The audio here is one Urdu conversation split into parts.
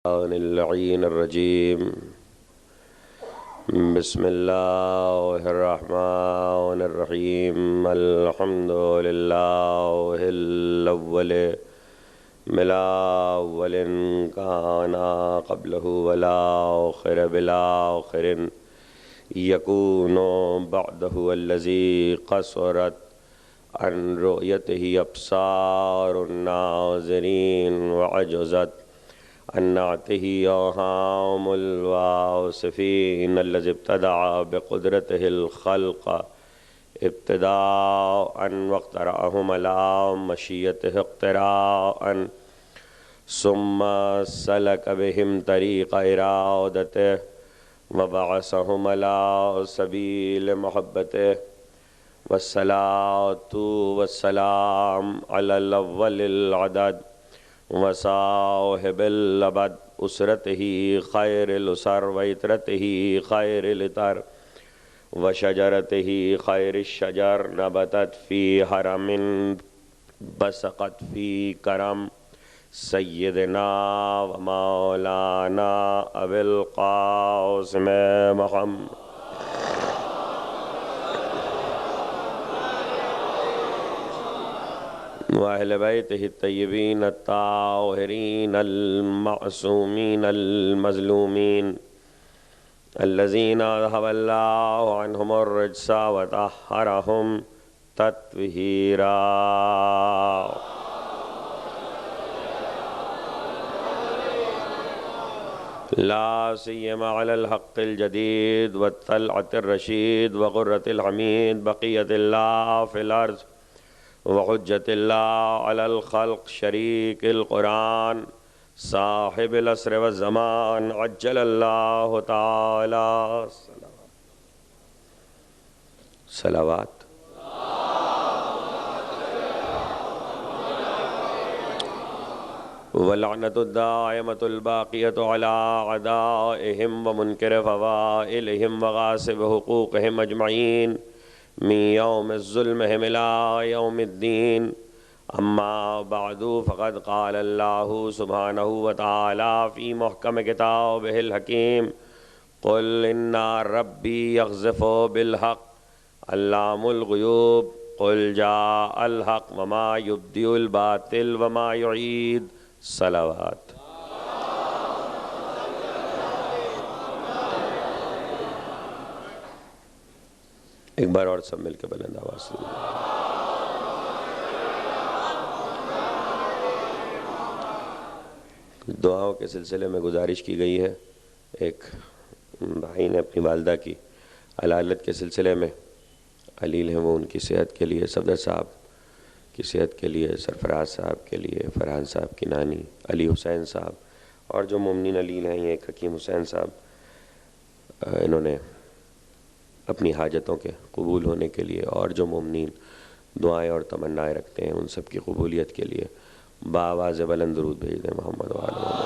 اللعين الرجيم بسم الله الرحمن الرحيم الحمد لله الأول بلا أول كان قبله ولا آخر بلا آخر يكون بعده الذي قصرت عن رؤيته أبصار الناظرين وعجزت عن نعته أوهام الواصفين الذي ابتدع بقدرته الخلق ابتداء واخترعهم على مشيته اقتراء ثم سلك بهم طريق إرادته وبعثهم على سبيل محبته والصلاة والسلام على الأول العدد وصاحب الأبد أسرته خير الأسر وإترته خير الإتر وشجرته خير الشجر نبتت في حرم بسقت في كرم سيدنا ومولانا أبي القاسم محمد وأهل بيته الطيبين الطاهرين المعصومين المظلومين الذين ذهب الله عنهم الرجس وطهرهم تطهيرا لا سيما على الحق الجديد والطلعة الرشيد وغرة الحميد بقية الله في الأرض وحجة الله على الخلق شريك القرآن صاحب العصر والزمان عجل الله تعالى صلوات واللعنة الدائمة الباقية على أعدائهم ومنكر فضائلهم وغاصب حقوقهم أجمعين من يوم ظلمهم إلى يوم الدين أما بعد فقد قال الله سبحانه وتعالى في محكم كتابه الحكيم قل إن ربي يقذف بالحق علام الغيوب قل جاء الحق وما يبدئ الباطل وما يعيد صلوات ایک بار اور سب مل کے بلند آواز سے دعاؤں کے سلسلے میں گزارش کی گئی ہے. ایک بھائی نے اپنی والدہ کی علالت کے سلسلے میں علیل ہیں وہ ان کی صحت کے لیے صفدر صاحب کی صحت کے لیے سرفراز صاحب کے لیے فرحان صاحب کی نانی علی حسین صاحب اور جو مومنین علیل ہیں ایک حکیم حسین صاحب انہوں نے اپنی حاجتوں کے قبول ہونے کے لیے اور جو مومنین دعائیں اور تمنائیں رکھتے ہیں ان سب کی قبولیت کے لیے بآواز بلند درود بھیج دیں محمد و آل محمد.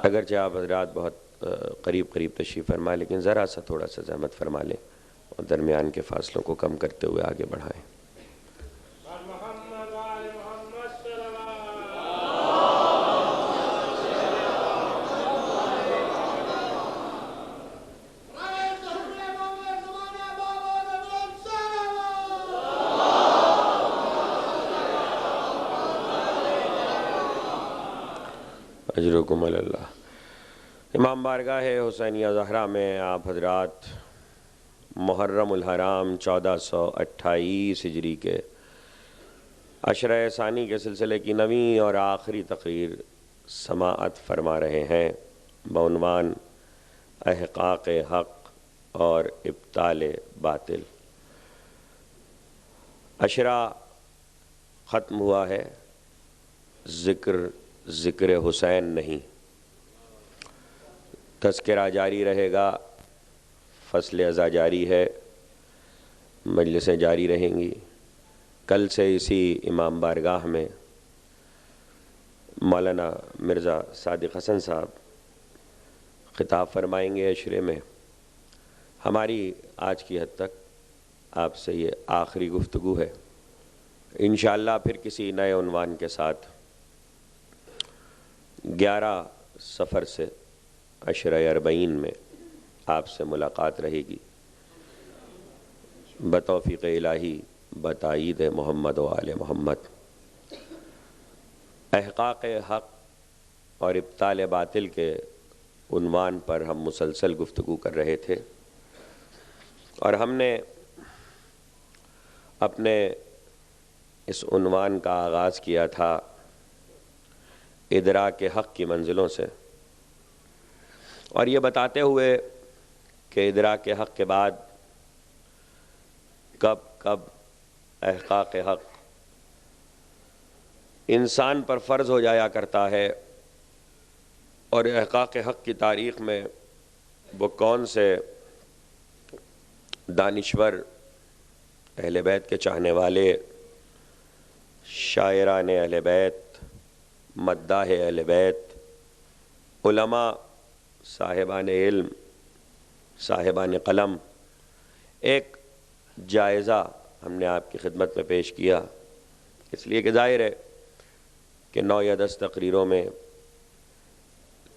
اگرچہ آپ حضرات بہت قریب تشریف فرمائیں لیکن ذرا سا تھوڑا سا زحمت فرما لیں اور درمیان کے فاصلوں کو کم کرتے ہوئے آگے بڑھائیں. اجرکم اللہ. امام بارگاہ حسینیہ زہرا میں آپ حضرات محرم الحرام 1428 ہجری کے عشرہ ثانی کے سلسلے کی نویں اور آخری تقریر سماعت فرما رہے ہیں بعنوان احقاق حق اور ابطال باطل. عشرہ ختم ہوا ہے، ذکر حسین نہیں. تذکرہ جاری رہے گا، فصل ازا جاری ہے، مجلسیں جاری رہیں گی. کل سے اسی امام بارگاہ میں مولانا مرزا صادق حسن صاحب خطاب فرمائیں گے عشرے میں. ہماری آج کی حد تک آپ سے یہ آخری گفتگو ہے. انشاءاللہ پھر کسی نئے عنوان کے ساتھ 11 سفر سے عشرہ اربعین میں آپ سے ملاقات رہے گی بتوفیق الہی، بتائید محمد و آل محمد۔ احقاق حق اور ابطال باطل کے عنوان پر ہم مسلسل گفتگو کر رہے تھے، اور ہم نے اپنے اس عنوان کا آغاز کیا تھا ادراک حق کی منزلوں سے، اور یہ بتاتے ہوئے کہ ادراک حق کے بعد کب کب احقاق حق انسان پر فرض ہو جایا کرتا ہے، اور احقاق حق کی تاریخ میں وہ کون سے دانشور، اہل بیت کے چاہنے والے، شاعران اہل بیت، مداح اہل بیت، علماء، صاحبان علم، صاحبان قلم، ایک جائزہ ہم نے آپ کی خدمت میں پیش کیا، اس لیے کہ ظاہر ہے کہ 9 یا 10 تقریروں میں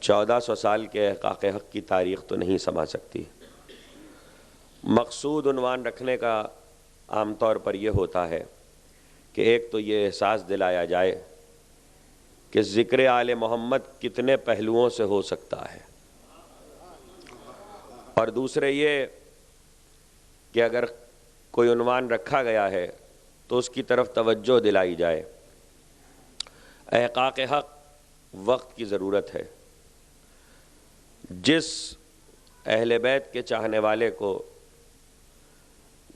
1400 سال کے احقاق حق کی تاریخ تو نہیں سما سکتی۔ مقصود عنوان رکھنے کا عام طور پر یہ ہوتا ہے کہ ایک تو یہ احساس دلایا جائے کہ ذکر آل محمد کتنے پہلوؤں سے ہو سکتا ہے، اور دوسرے یہ کہ اگر کوئی عنوان رکھا گیا ہے تو اس کی طرف توجہ دلائی جائے۔ احقاق حق وقت کی ضرورت ہے۔ جس اہل بیت کے چاہنے والے کو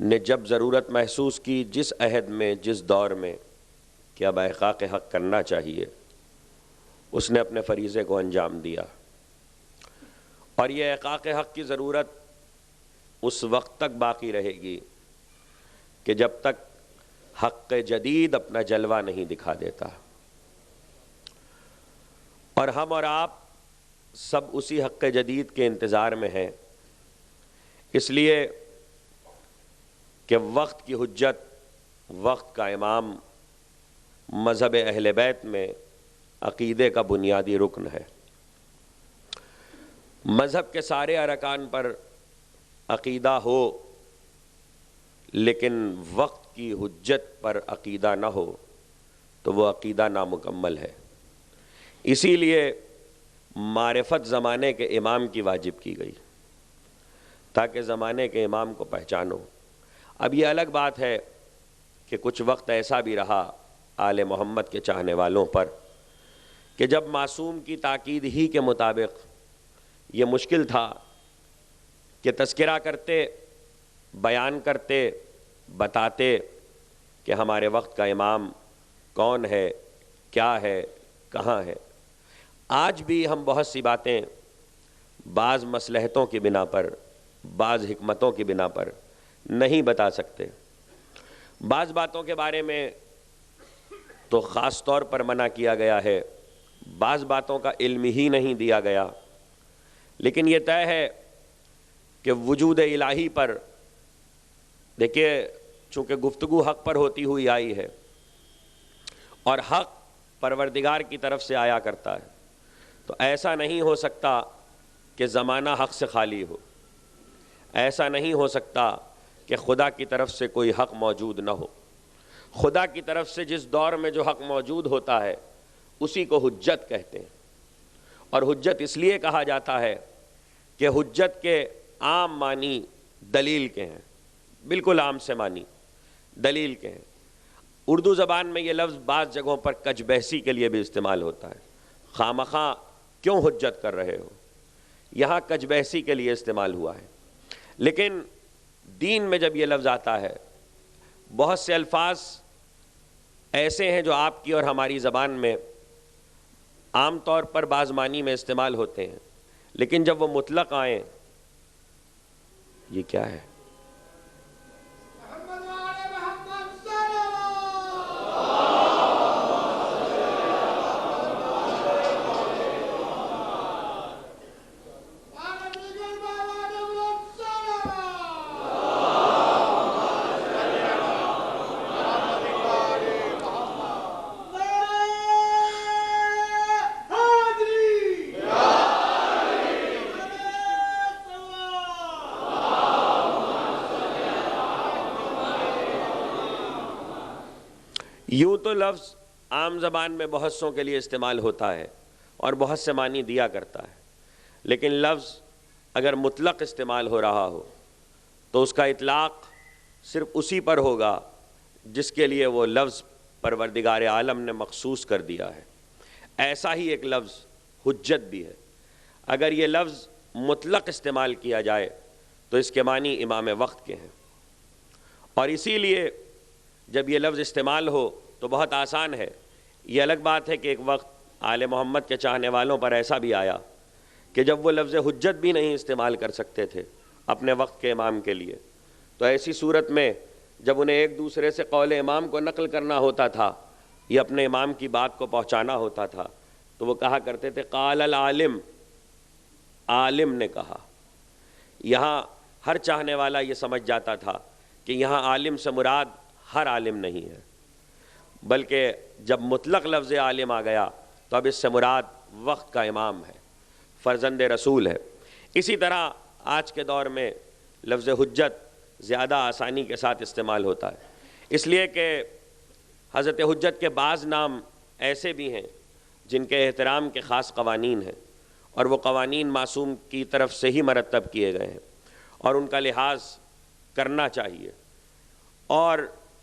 نے جب ضرورت محسوس کی، جس عہد میں، جس دور میں کہ اب احقاق حق کرنا چاہیے، اس نے اپنے فریضے کو انجام دیا، اور یہ احقاق حق کی ضرورت اس وقت تک باقی رہے گی کہ جب تک حق جدید اپنا جلوہ نہیں دکھا دیتا، اور ہم اور آپ سب اسی حق جدید کے انتظار میں ہیں، اس لیے کہ وقت کی حجت، وقت کا امام مذہب اہل بیت میں عقیدے کا بنیادی رکن ہے۔ مذہب کے سارے ارکان پر عقیدہ ہو، لیکن وقت کی حجت پر عقیدہ نہ ہو تو وہ عقیدہ نامکمل ہے۔ اسی لیے معرفت زمانے کے امام کی واجب کی گئی، تاکہ زمانے کے امام کو پہچانو۔ اب یہ الگ بات ہے کہ کچھ وقت ایسا بھی رہا آل محمد کے چاہنے والوں پر کہ جب معصوم کی تاکید ہی کے مطابق یہ مشکل تھا کہ تذکرہ کرتے، بیان کرتے، بتاتے کہ ہمارے وقت کا امام کون ہے، کیا ہے، کہاں ہے۔ آج بھی ہم بہت سی باتیں بعض مصلحتوں کی بنا پر، بعض حکمتوں کی بنا پر نہیں بتا سکتے۔ بعض باتوں کے بارے میں تو خاص طور پر منع کیا گیا ہے، بعض باتوں کا علم ہی نہیں دیا گیا، لیکن یہ طے ہے کہ وجود الہی پر، دیکھیے چونکہ گفتگو حق پر ہوتی ہوئی آئی ہے، اور حق پروردگار کی طرف سے آیا کرتا ہے، تو ایسا نہیں ہو سکتا کہ زمانہ حق سے خالی ہو، ایسا نہیں ہو سکتا کہ خدا کی طرف سے کوئی حق موجود نہ ہو۔ خدا کی طرف سے جس دور میں جو حق موجود ہوتا ہے اسی کو حجت کہتے ہیں، اور حجت اس لیے کہا جاتا ہے کہ حجت کے عام معنی دلیل کے ہیں، بالکل عام سے معنی دلیل کے ہیں۔ اردو زبان میں یہ لفظ بعض جگہوں پر کج بحثی کے لیے بھی استعمال ہوتا ہے، خامخواہ کیوں حجت کر رہے ہو، یہاں کج بحثی کے لیے استعمال ہوا ہے۔ لیکن دین میں جب یہ لفظ آتا ہے، بہت سے الفاظ ایسے ہیں جو آپ کی اور ہماری زبان میں عام طور پر بعض معنی میں استعمال ہوتے ہیں، لیکن جب وہ مطلق آئیں، یہ کیا ہے؟ یوں تو لفظ عام زبان میں بہت سوں کے لیے استعمال ہوتا ہے اور بہت سے معنی دیا کرتا ہے، لیکن لفظ اگر مطلق استعمال ہو رہا ہو تو اس کا اطلاق صرف اسی پر ہوگا جس کے لیے وہ لفظ پروردگار عالم نے مخصوص کر دیا ہے۔ ایسا ہی ایک لفظ حجت بھی ہے۔ اگر یہ لفظ مطلق استعمال کیا جائے تو اس کے معنی امام وقت کے ہیں، اور اسی لیے جب یہ لفظ استعمال ہو تو بہت آسان ہے۔ یہ الگ بات ہے کہ ایک وقت آل محمد کے چاہنے والوں پر ایسا بھی آیا کہ جب وہ لفظ حجت بھی نہیں استعمال کر سکتے تھے اپنے وقت کے امام کے لیے، تو ایسی صورت میں جب انہیں ایک دوسرے سے قول امام کو نقل کرنا ہوتا تھا یا اپنے امام کی بات کو پہنچانا ہوتا تھا تو وہ کہا کرتے تھے قال العالم، عالم نے کہا۔ یہاں ہر چاہنے والا یہ سمجھ جاتا تھا کہ یہاں عالم سے مراد ہر عالم نہیں ہے، بلکہ جب مطلق لفظ عالم آ گیا تو اب اس سے مراد وقت کا امام ہے، فرزند رسول ہے۔ اسی طرح آج کے دور میں لفظ حجت زیادہ آسانی کے ساتھ استعمال ہوتا ہے، اس لیے کہ حضرت حجت کے بعض نام ایسے بھی ہیں جن کے احترام کے خاص قوانین ہیں، اور وہ قوانین معصوم کی طرف سے ہی مرتب کیے گئے ہیں اور ان کا لحاظ کرنا چاہیے۔ اور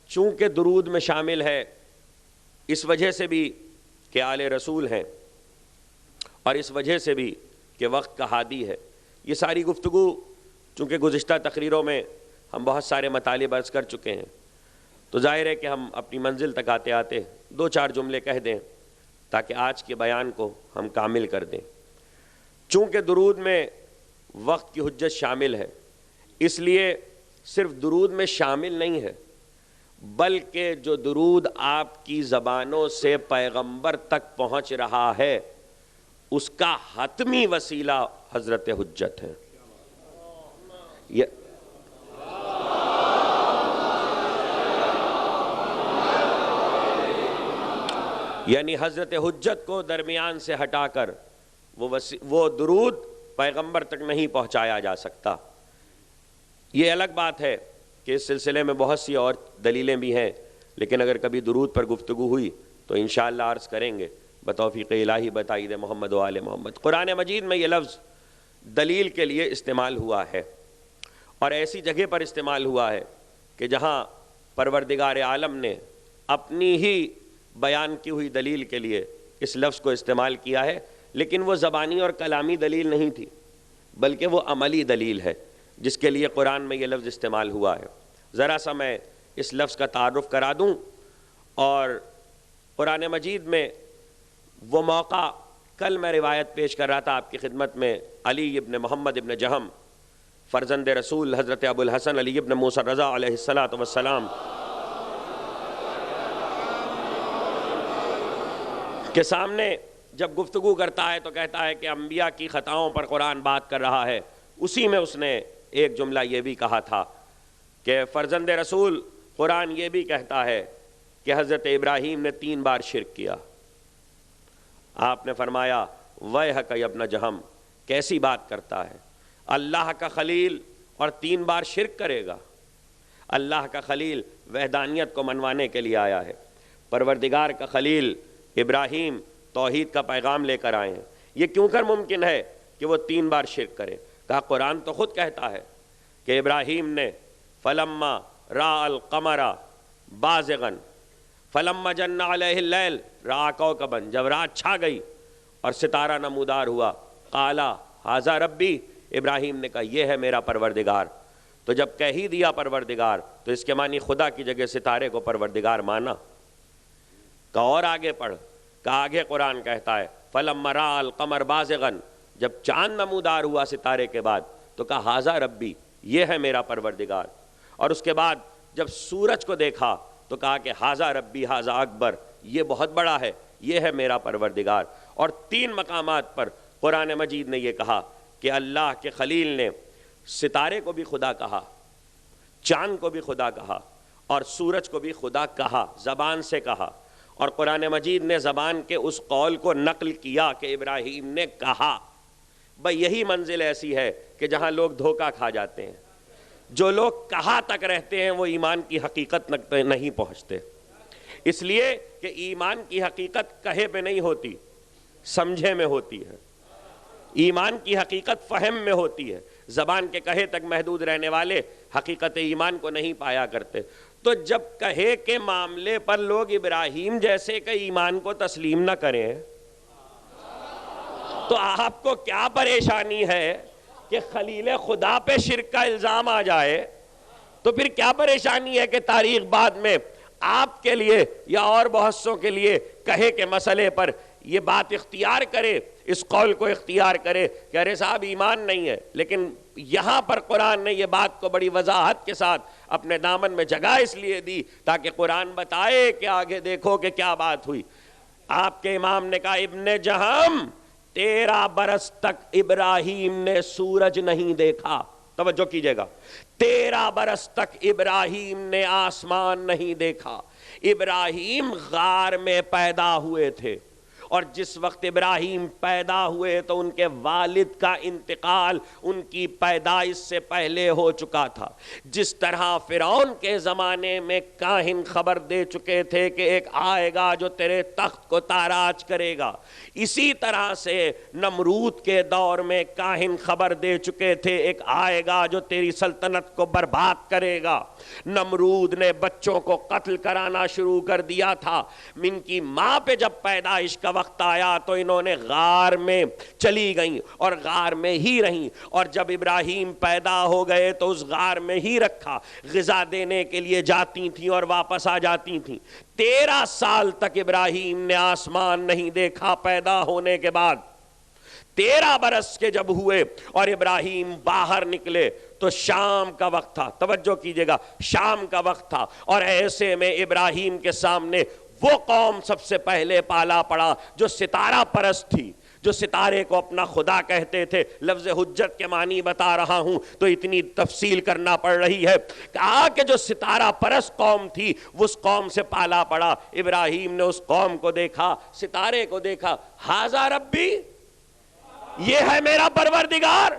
چونکہ درود میں شامل ہے اس وجہ سے بھی کہ آل رسول ہیں، اور اس وجہ سے بھی کہ وقت کا ہادی ہے۔ یہ ساری گفتگو چونکہ گزشتہ تقریروں میں ہم بہت سارے مطالب عرض کر چکے ہیں، تو ظاہر ہے کہ ہم اپنی منزل تک آتے آتے دو چار جملے کہہ دیں تاکہ آج کے بیان کو ہم کامل کر دیں۔ چونکہ درود میں وقت کی حجت شامل ہے، اس لیے صرف درود میں شامل نہیں ہے، بلکہ جو درود آپ کی زبانوں سے پیغمبر تک پہنچ رہا ہے اس کا حتمی وسیلہ حضرت حجت ہے۔ یعنی حضرت حجت کو درمیان سے ہٹا کر وہ درود پیغمبر تک نہیں پہنچایا جا سکتا۔ یہ الگ بات ہے کہ اس سلسلے میں بہت سی اور دلیلیں بھی ہیں، لیکن اگر کبھی درود پر گفتگو ہوئی تو انشاءاللہ عرض کریں گے بتوفیق الہی بتائید محمد و آل محمد۔ قرآن مجید میں یہ لفظ دلیل کے لیے استعمال ہوا ہے، اور ایسی جگہ پر استعمال ہوا ہے کہ جہاں پروردگار عالم نے اپنی ہی بیان کی ہوئی دلیل کے لیے اس لفظ کو استعمال کیا ہے، لیکن وہ زبانی اور کلامی دلیل نہیں تھی بلکہ وہ عملی دلیل ہے جس کے لیے قرآن میں یہ لفظ استعمال ہوا ہے۔ ذرا سا میں اس لفظ کا تعارف کرا دوں، اور قرآن مجید میں وہ موقع کل میں روایت پیش کر رہا تھا آپ کی خدمت میں، علی ابن محمد ابن جہم فرزند رسول حضرت ابو الحسن علی ابن موسیٰ رضا علیہ السلام کے سامنے جب گفتگو کرتا ہے تو کہتا ہے کہ انبیاء کی خطاؤں پر قرآن بات کر رہا ہے۔ اسی میں اس نے ایک جملہ یہ بھی کہا تھا کہ فرزند رسول قرآن یہ بھی کہتا ہے کہ حضرت ابراہیم نے 3 بار شرک کیا۔ آپ نے فرمایا ویحک یا ابن جہم، کیسی بات کرتا ہے، اللہ کا خلیل اور 3 بار شرک کرے گا؟ اللہ کا خلیل وحدانیت کو منوانے کے لیے آیا ہے، پروردگار کا خلیل ابراہیم توحید کا پیغام لے کر آئے ہیں، یہ کیوں کر ممکن ہے کہ وہ 3 بار شرک کرے؟ کہا قرآن تو خود کہتا ہے کہ ابراہیم نے فلما راى القمر بازغا فلما جن علیہ اللیل راى کوكبا، جب رات چھا گئی اور ستارہ نمودار ہوا، قالا ھذا ربی، ابراہیم نے کہا یہ ہے میرا پروردگار۔ تو جب کہہ ہی دیا پروردگار تو اس کے معنی خدا کی جگہ ستارے کو پروردگار مانا۔ کہا اور آگے پڑھ، کہا آگے قرآن کہتا ہے فلما راى القمر بازغا، جب چاند نمودار ہوا ستارے کے بعد تو کہا ھذا ربی، یہ ہے میرا پروردگار۔ اور اس کے بعد جب سورج کو دیکھا تو کہا کہ ھذا ربی ھذا اکبر، یہ بہت بڑا ہے، یہ ہے میرا پروردگار۔ اور 3 مقامات پر قرآن مجید نے یہ کہا کہ اللہ کے خلیل نے ستارے کو بھی خدا کہا، چاند کو بھی خدا کہا، اور سورج کو بھی خدا کہا، زبان سے کہا۔ اور قرآن مجید نے زبان کے اس قول کو نقل کیا کہ ابراہیم نے کہا۔ بھئی یہی منزل ایسی ہے کہ جہاں لوگ دھوکہ کھا جاتے ہیں۔ جو لوگ کہا تک رہتے ہیں وہ ایمان کی حقیقت تک نہیں پہنچتے۔ اس لیے کہ ایمان کی حقیقت کہے پہ نہیں ہوتی، سمجھے میں ہوتی ہے۔ ایمان کی حقیقت فہم میں ہوتی ہے۔ زبان کے کہے تک محدود رہنے والے حقیقت ایمان کو نہیں پایا کرتے۔ تو جب کہے کے معاملے پر لوگ ابراہیم جیسے کہ ایمان کو تسلیم نہ کریں تو آپ کو کیا پریشانی ہے کہ خلیل خدا پہ شرک کا الزام آ جائے؟ تو پھر کیا پریشانی ہے کہ تاریخ بعد میں آپ کے لیے یا اور بہت سوں کے لیے کہے کے مسئلے پر یہ بات اختیار کرے، اس قول کو اختیار کرے کہ ارے صاحب ایمان نہیں ہے، لیکن یہاں پر قرآن نے یہ بات کو بڑی وضاحت کے ساتھ اپنے دامن میں جگہ اس لیے دی تاکہ قرآن بتائے کہ آگے دیکھو کہ کیا بات ہوئی۔ آپ کے امام نے کہا ابن جہم 13 برس تک ابراہیم نے سورج نہیں دیکھا، توجہ کیجئے گا، 13 برس تک ابراہیم نے آسمان نہیں دیکھا۔ ابراہیم غار میں پیدا ہوئے تھے، اور جس وقت ابراہیم پیدا ہوئے تو ان کے والد کا انتقال ان کی پیدائش سے پہلے ہو چکا تھا۔ جس طرح فرعون کے زمانے میں کاہن خبر دے چکے تھے کہ ایک آئے گا جو تیرے تخت کو تاراج کرے گا، اسی طرح سے نمرود کے دور میں کاہن خبر دے چکے تھے ایک آئے گا جو تیری سلطنت کو برباد کرے گا۔ نمرود نے بچوں کو قتل کرانا شروع کر دیا تھا۔ ان کی ماں پہ جب پیدائش کا وقت آیا تو انہوں نے غار میں چلی گئیں اور غار میں ہی رہیں، اور جب ابراہیم پیدا ہو گئے تو اس غار میں ہی رکھا، غذا دینے کے لیے جاتی تھیں اور واپس آ جاتی تھیں۔ 13 سال تک ابراہیم نے آسمان نہیں دیکھا پیدا ہونے کے بعد۔ 13 برس کے جب ہوئے اور ابراہیم باہر نکلے تو شام کا وقت تھا، توجہ کیجئے گا، شام کا وقت تھا، اور ایسے میں ابراہیم کے سامنے وہ قوم سب سے پہلے پالا پڑا جو ستارہ پرست تھی، جو ستارے کو اپنا خدا کہتے تھے۔ لفظ حجت کے معنی بتا رہا ہوں تو اتنی تفصیل کرنا پڑ رہی ہے۔ کہا کہ جو ستارہ پرست قوم تھی اس قوم سے پالا پڑا۔ ابراہیم نے اس قوم کو دیکھا، ستارے کو دیکھا، ھذا ربی، یہ ہے میرا پروردگار۔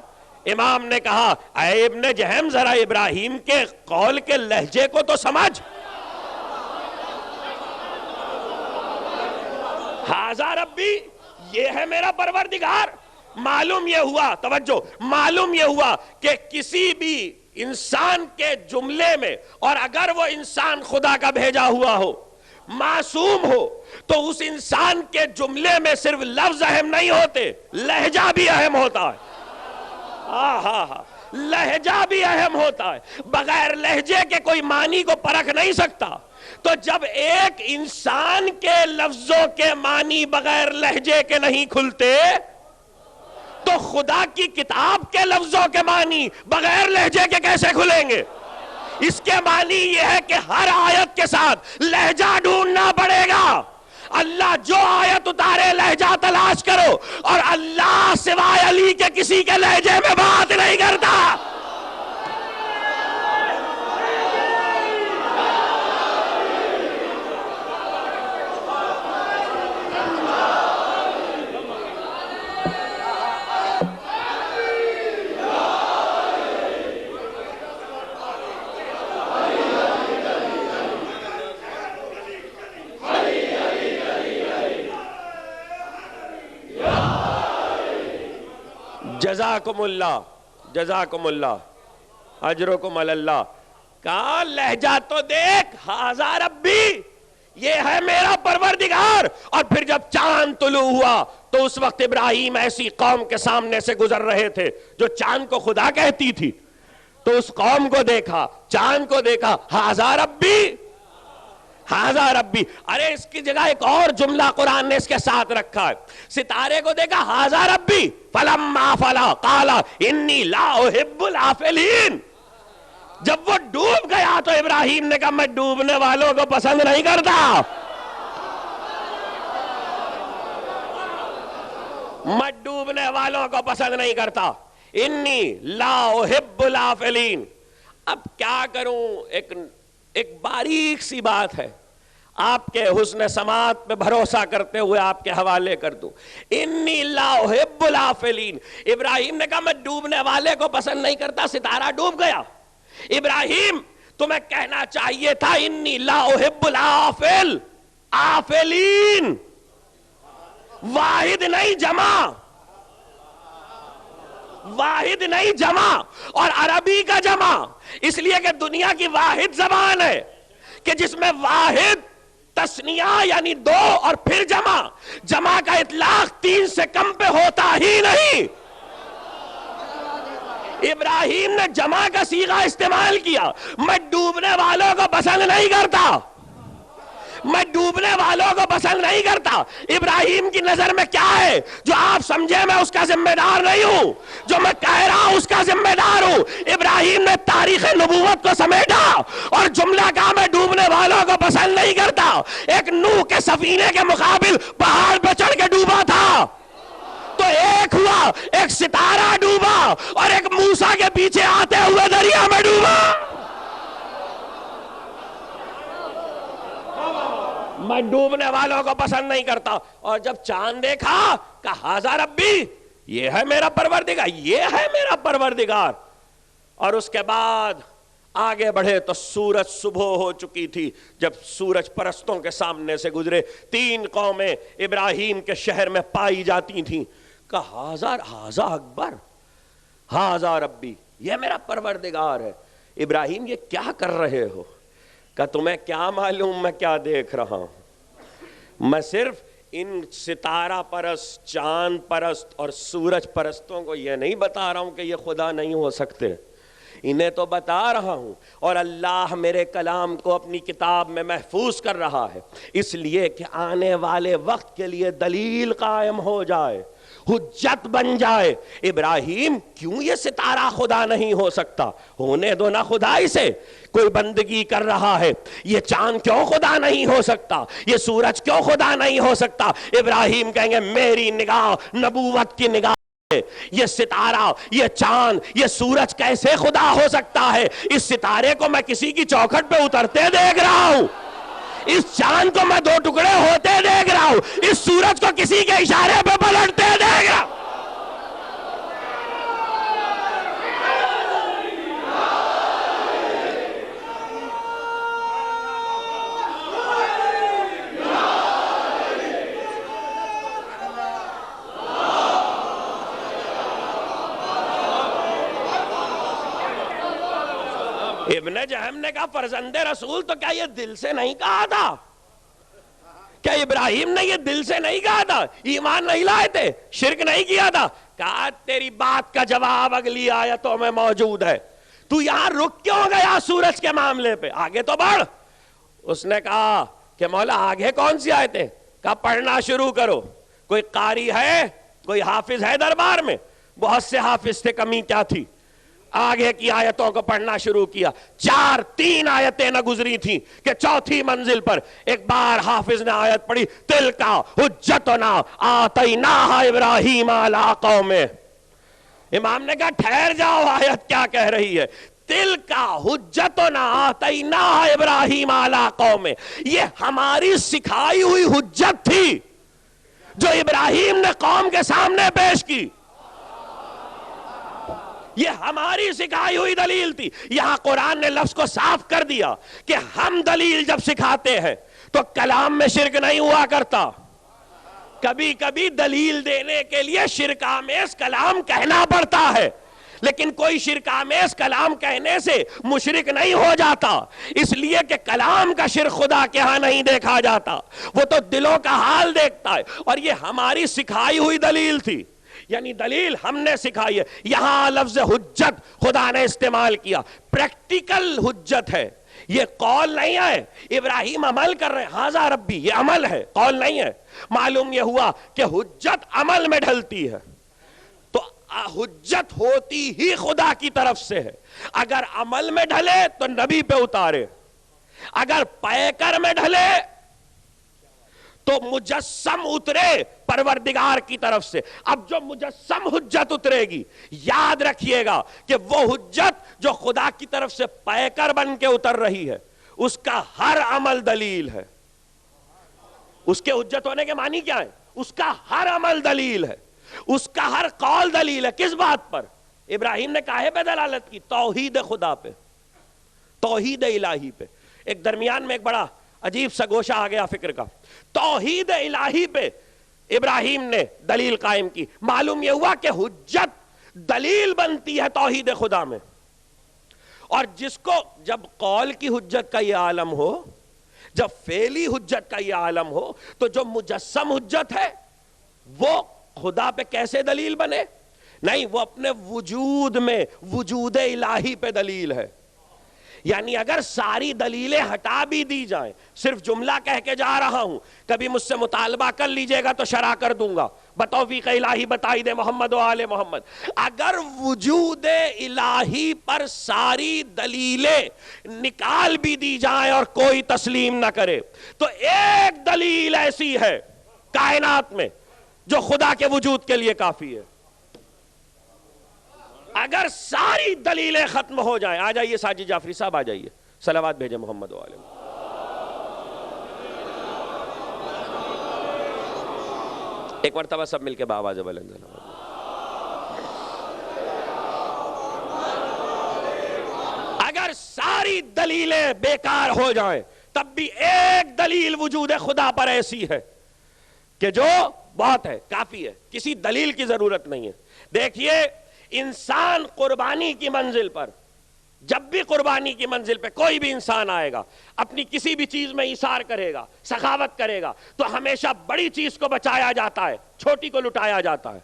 امام نے کہا اے ابن جہم ذرا ابراہیم کے قول کے لہجے کو تو سمجھ، ھذا ربی، یہ ہے میرا پروردگار۔ معلوم یہ ہوا، توجہ، معلوم یہ ہوا کہ کسی بھی انسان کے جملے میں، اور اگر وہ انسان خدا کا بھیجا ہوا ہو، معصوم ہو، تو اس انسان کے جملے میں صرف لفظ اہم نہیں ہوتے، لہجہ بھی اہم ہوتا ہے۔ لہجہ بھی اہم ہوتا ہے، بغیر لہجے کے کوئی معنی کو پرکھ نہیں سکتا۔ تو جب ایک انسان کے لفظوں کے معنی بغیر لہجے کے نہیں کھلتے تو خدا کی کتاب کے لفظوں کے معنی بغیر لہجے کے کیسے کھلیں گے؟ اس کے معنی یہ ہے کہ ہر آیت کے ساتھ لہجہ ڈھونڈنا پڑے گا۔ اللہ جو آیت اتارے لہجہ تلاش کرو، اور اللہ سوائے علی کے کسی کے لہجے میں بات نہیں کرتا۔ جزاکم اللہ، جزاکم اللہ، اجرکم علی اللہ۔ کہا لہجہ تو دیکھ، ھذا ربی، یہ ہے میرا پروردگار۔ اور پھر جب چاند طلوع ہوا تو اس وقت ابراہیم ایسی قوم کے سامنے سے گزر رہے تھے جو چاند کو خدا کہتی تھی، تو اس قوم کو دیکھا، چاند کو دیکھا، ھذا ربی، ھذا ربی۔ ارے اس کی جگہ ایک اور جملہ قرآن نے اس کے ساتھ رکھا ہے، ستارے کو دیکھا، ھذا ربی، فلما فلا قال انی لا احب الآفلین۔ جب وہ ڈوب گیا تو ابراہیم نے کہا میں ڈوبنے والوں کو پسند نہیں کرتا، میں ڈوبنے والوں کو پسند نہیں کرتا، انی لا احب الآفلین۔ اب کیا کروں، ایک باریک سی بات ہے، آپ کے حسن سماعت پہ بھروسہ کرتے ہوئے آپ کے حوالے کر دوں۔ انی لا احب الآفلین، ابراہیم نے کہا میں ڈوبنے والے کو پسند نہیں کرتا، ستارہ ڈوب گیا۔ ابراہیم تمہیں کہنا چاہیے تھا انی لا احب الآفل، آفلین، واحد نہیں جمع، واحد نہیں جمع، اور عربی کا جمع اس لیے کہ دنیا کی واحد زبان ہے کہ جس میں واحد تثنیہ یعنی دو اور پھر جمع، جمع کا اطلاق 3 سے کم پہ ہوتا ہی نہیں۔ ابراہیم نے جمع کا صیغہ استعمال کیا۔ میں ڈوبنے والوں کو پسند نہیں کرتا، میں ڈوبنے والوں کو پسند نہیں کرتا۔ ابراہیم کی نظر میں کیا ہے جو آپ سمجھے میں اس کا ذمہ دار نہیں ہوں، جو میں کہہ رہا ہوں اس کا ذمہ دار ہوں۔ ابراہیم نے تاریخ نبوت کو سمیٹا اور جملہ کہا میں ڈوبنے والوں کو پسند نہیں کرتا۔ ایک نوح کے سفینے کے مقابل پہاڑ پہ چڑھ کے ڈوبا تھا تو ایک ہوا، ایک ستارہ ڈوبا اور ایک موسیٰ کے پیچھے آتے ہوئے دریا میں ڈوبا۔ میں ڈوبنے والوں کو پسند نہیں کرتا۔ اور جب چاند دیکھا کہا ھذا ربی، یہ ہے میرا پروردگار، یہ ہے میرا پروردگار۔ اور اس کے بعد آگے بڑھے تو سورج صبح ہو چکی تھی جب سورج پرستوں کے سامنے سے گزرے۔ 3 قومیں ابراہیم کے شہر میں پائی جاتی تھیں۔ کہا ھذا اکبر ھذا ربی، یہ میرا پروردگار ہے۔ ابراہیم یہ کیا کر رہے ہو؟ کہ تمہیں کیا معلوم میں کیا دیکھ رہا ہوں؟ میں صرف ان ستارہ پرست، چاند پرست اور سورج پرستوں کو یہ نہیں بتا رہا ہوں کہ یہ خدا نہیں ہو سکتے، انہیں تو بتا رہا ہوں۔ اور اللہ میرے کلام کو اپنی کتاب میں محفوظ کر رہا ہے اس لیے کہ آنے والے وقت کے لیے دلیل قائم ہو جائے، حجت بن جائے۔ ابراہیم کیوں یہ ستارہ خدا نہیں ہو سکتا؟ ہونے دو نا خدائی سے، کوئی بندگی کر رہا ہے۔ یہ چاند کیوں خدا نہیں ہو سکتا؟ یہ سورج کیوں خدا نہیں ہو سکتا؟ ابراہیم کہیں گے میری نگاہ نبوت کی نگاہ، یہ ستارہ، یہ چاند، یہ سورج کیسے خدا ہو سکتا ہے؟ اس ستارے کو میں کسی کی چوکھٹ پہ اترتے دیکھ رہا ہوں، اس چاند کو میں 2 ٹکڑے ہوتے دیکھ رہا ہوں، اس سورج کو کسی کے اشارے پہ پلٹتے دیکھ رہا ہوں۔ ابن جہم نے کہا فرزند رسول تو کیا یہ دل سے نہیں کہا تھا؟ کیا ابراہیم نے یہ دل سے نہیں کہا تھا؟ ایمان نہیں لائے تھے، شرک نہیں کیا تھا؟ کہا تیری بات کا جواب اگلی آیتوں میں موجود ہے، تو یہاں رک کیوں گیا سورج کے معاملے پہ؟ آگے تو بڑھ۔ اس نے کہا کہ مولا آگے کون سی آیتیں؟ کہا پڑھنا شروع کرو۔ کوئی قاری ہے، کوئی حافظ ہے دربار میں؟ بہت سے حافظ تھے، کمی کیا تھی؟ آگے کی آیتوں کو پڑھنا شروع کیا۔ 3 آیتیں نہ گزری تھیں کہ چوتھی منزل پر ایک بار حافظ نے آیت پڑھی، تلکا حجتنا آتیناہا ابراہیم علی قومہ۔ امام نے کہا ٹھہر جاؤ، آیت کیا کہہ رہی ہے؟ تلکا حجتنا آتیناہا ابراہیم علی قومہ، یہ ہماری سکھائی ہوئی حجت تھی جو ابراہیم نے قوم کے سامنے پیش کی، یہ ہماری سکھائی ہوئی دلیل تھی۔ یہاں قرآن نے لفظ کو صاف کر دیا کہ ہم دلیل جب سکھاتے ہیں تو کلام میں شرک نہیں ہوا کرتا۔ کبھی کبھی دلیل دینے کے لیے شرک آمیز کلام کہنا پڑتا ہے، لیکن کوئی شرک آمیز کلام کہنے سے مشرک نہیں ہو جاتا، اس لیے کہ کلام کا شرک خدا کے ہاں نہیں دیکھا جاتا، وہ تو دلوں کا حال دیکھتا ہے۔ اور یہ ہماری سکھائی ہوئی دلیل تھی، یعنی دلیل ہم نے سکھائی ہے۔ یہاں لفظ حجت خدا نے استعمال کیا، پریکٹیکل حجت ہے، یہ قول نہیں ہے۔ ابراہیم عمل کر رہے ہیں، ھذا ربی، یہ عمل ہے، قول نہیں ہے۔ معلوم یہ ہوا کہ حجت عمل میں ڈھلتی ہے، تو حجت ہوتی ہی خدا کی طرف سے ہے۔ اگر عمل میں ڈھلے تو نبی پہ اتارے، اگر پیکر میں ڈھلے تو مجسم اترے پروردگار کی طرف سے۔ اب جو مجسم حجت اترے گی، یاد رکھیے گا کہ وہ حجت جو خدا کی طرف سے پیکر بن کے اتر رہی ہے، اس کا ہر عمل دلیل ہے۔ اس کے حجت ہونے کے معنی کیا ہے؟ اس کا ہر عمل دلیل ہے، اس کا ہر قول دلیل ہے۔ کس بات پر؟ ابراہیم نے کاہے پہ دلالت کی؟ توحید خدا پہ، توحید الہی پہ۔ ایک درمیان میں ایک بڑا عجیب سا گوشہ آ گیا فکر کا. توحید الہی پہ ابراہیم نے دلیل قائم کی. معلوم یہ ہوا کہ حجت دلیل بنتی ہے توحید خدا میں. اور جس کو جب قول کی حجت کا یہ عالم ہو, جب فعلی حجت کا یہ عالم ہو, تو جو مجسم حجت ہے وہ خدا پہ کیسے دلیل بنے؟ نہیں, وہ اپنے وجود میں وجود الہی پہ دلیل ہے. یعنی اگر ساری دلیلیں ہٹا بھی دی جائیں, صرف جملہ کہہ کے جا رہا ہوں, کبھی مجھ سے مطالبہ کر لیجئے گا تو شرح کر دوں گا, بتوفیق الہی بتائی دے محمد و آل محمد. اگر وجود الہی پر ساری دلیلیں نکال بھی دی جائیں اور کوئی تسلیم نہ کرے, تو ایک دلیل ایسی ہے کائنات میں جو خدا کے وجود کے لیے کافی ہے. اگر ساری دلیلیں ختم ہو جائیں, آ جائیے ساجد جعفری صاحب, آ جائیے, صلوات بھیجیں محمد و آل محمد. ایک مرتبہ سب مل کے بآواز بلند. اگر ساری دلیلیں بیکار ہو جائیں تب بھی ایک دلیل وجود خدا پر ایسی ہے کہ جو بہت ہے, کافی ہے, کسی دلیل کی ضرورت نہیں ہے. دیکھیے, انسان قربانی کی منزل پر, جب بھی قربانی کی منزل پہ کوئی بھی انسان آئے گا, اپنی کسی بھی چیز میں ایثار کرے گا, سخاوت کرے گا, تو ہمیشہ بڑی چیز کو بچایا جاتا ہے, چھوٹی کو لٹایا جاتا ہے.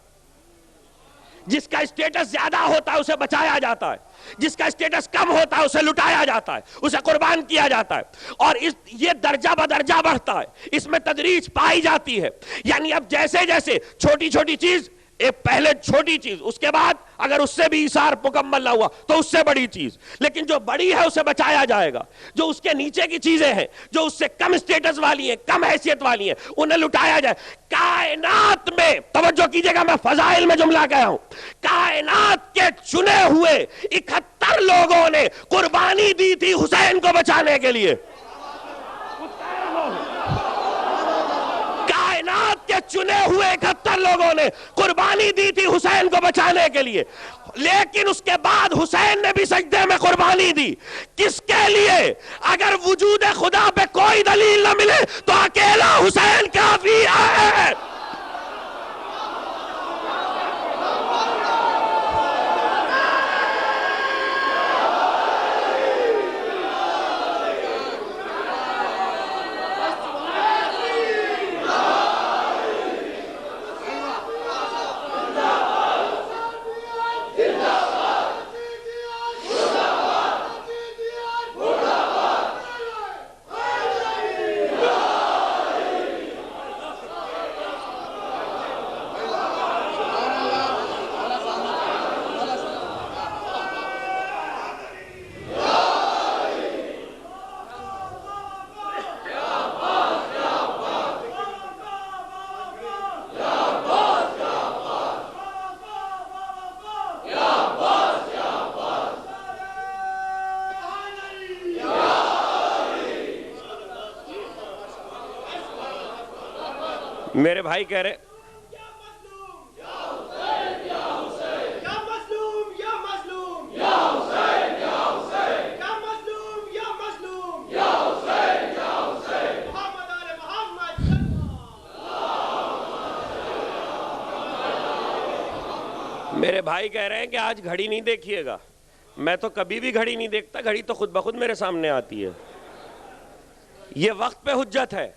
جس کا اسٹیٹس زیادہ ہوتا ہے اسے بچایا جاتا ہے, جس کا اسٹیٹس کم ہوتا ہے اسے لٹایا جاتا ہے, اسے قربان کیا جاتا ہے. اور یہ درجہ بدرجہ بڑھتا ہے, اس میں تدریج پائی جاتی ہے. یعنی اب جیسے جیسے چھوٹی چھوٹی چیز, ایک پہلے چھوٹی چیز, اس کے بعد اگر اس سے بھی ایثار مکمل نہ ہوا تو اس سے بڑی چیز, لیکن جو بڑی ہے اسے بچایا جائے گا. جو اس کے نیچے کی چیزیں ہیں, جو اس سے کم اسٹیٹس والی ہیں, کم حیثیت والی ہیں, انہیں لٹایا جائے. کائنات میں توجہ کیجئے گا, میں فضائل میں جملہ کہہ رہا ہوں, کائنات کے چنے ہوئے 71 لوگوں نے قربانی دی تھی حسین کو بچانے کے لیے. کائنات کے چنے ہوئے 71 لوگوں نے قربانی دی تھی حسین کو بچانے کے لیے. لیکن اس کے بعد حسین نے بھی سجدے میں قربانی دی. کس کے لیے؟ اگر وجود خدا پہ کوئی دلیل نہ ملے تو اکیلا حسین کافی ہے. میرے بھائی کہہ رہے میرے بھائی کہہ رہے ہیں کہ آج گھڑی نہیں دیکھیے گا. میں تو کبھی بھی گھڑی نہیں دیکھتا, گھڑی تو خود بخود میرے سامنے آتی ہے. یہ وقت پہ حجت ہے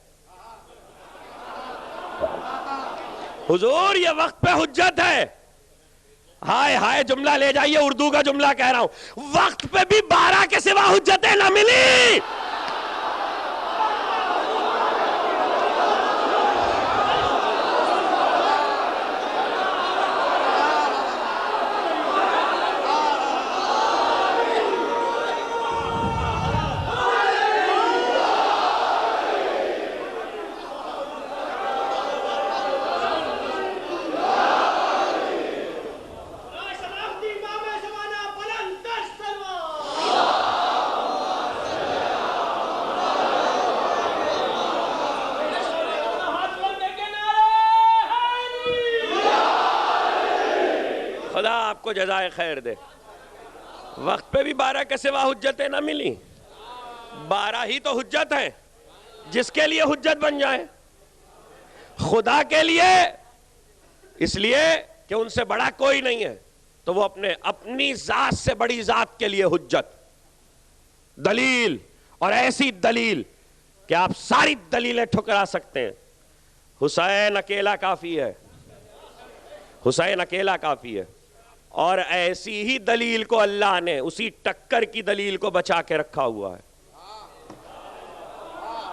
حضور, یہ وقت پہ حجت ہے. ہائے ہائے, جملہ لے جائیے, اردو کا جملہ کہہ رہا ہوں, وقت پہ بھی 12 کے سوا حجتیں نہ ملی. خدا آپ کو جزائے خیر دے. وقت پہ بھی 12 کے سوا حجتیں نہ ملی. 12 ہی تو حجت ہیں. جس کے لیے حجت بن جائیں؟ خدا کے لیے، اس لیے کہ ان سے بڑا کوئی نہیں ہے، تو وہ اپنی ذات سے بڑی ذات کے لیے حجت، دلیل، اور ایسی دلیل کہ آپ ساری دلیلیں ٹھکرا سکتے ہیں۔ حسین اکیلا کافی ہے، حسین اکیلا کافی ہے، اور ایسی ہی دلیل کو اللہ نے اسی ٹکر کی دلیل کو بچا کے رکھا ہوا ہے۔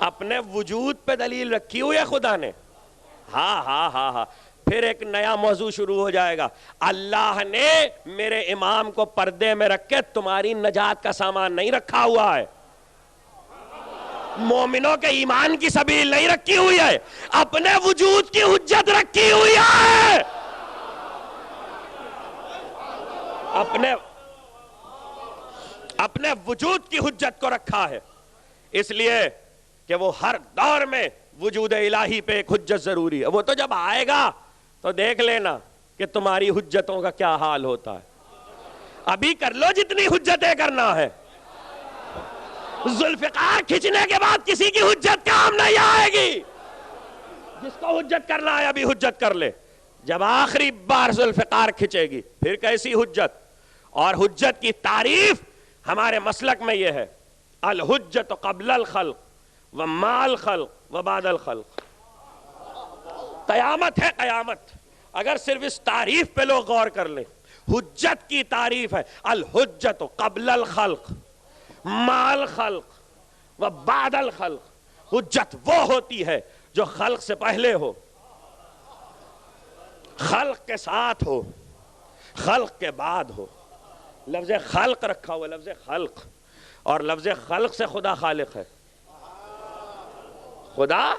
اپنے وجود پہ دلیل رکھی ہوئی ہے خدا نے۔ ہاں ہاں ہاں ہاں، پھر ایک نیا موضوع شروع ہو جائے گا۔ اللہ نے میرے امام کو پردے میں رکھ کے تمہاری نجات کا سامان نہیں رکھا ہوا ہے، مومنوں کے ایمان کی سبیل نہیں رکھی ہوئی ہے، اپنے وجود کی حجت رکھی ہوئی ہے، اپنے وجود کی حجت کو رکھا ہے، اس لیے کہ وہ ہر دور میں وجود الہی پہ ایک حجت ضروری ہے۔ وہ تو جب آئے گا تو دیکھ لینا کہ تمہاری حجتوں کا کیا حال ہوتا ہے۔ ابھی کر لو جتنی حجتیں کرنا ہے، ذوالفقار کھچنے کے بعد کسی کی حجت کام نہیں آئے گی۔ جس کو حجت کرنا ہے ابھی حجت کر لے، جب آخری بار ذوالفقار کھچے گی پھر کیسی حجت۔ اور حجت کی تعریف ہمارے مسلک میں یہ ہے، الحجت قبل الخلق وما الخلق وبعد الخلق۔ قیامت ہے، قیامت، اگر صرف اس تعریف پہ لوگ غور کر لیں، حجت کی تعریف ہے الحجت قبل الخلق ما الخلق وبعد الخلق۔ حجت وہ ہوتی ہے جو خلق سے پہلے ہو، خلق کے ساتھ ہو، خلق کے بعد ہو۔ لفظ خلق رکھا ہوا، لفظ خلق، اور لفظ خلق سے خدا خالق ہے۔ خدا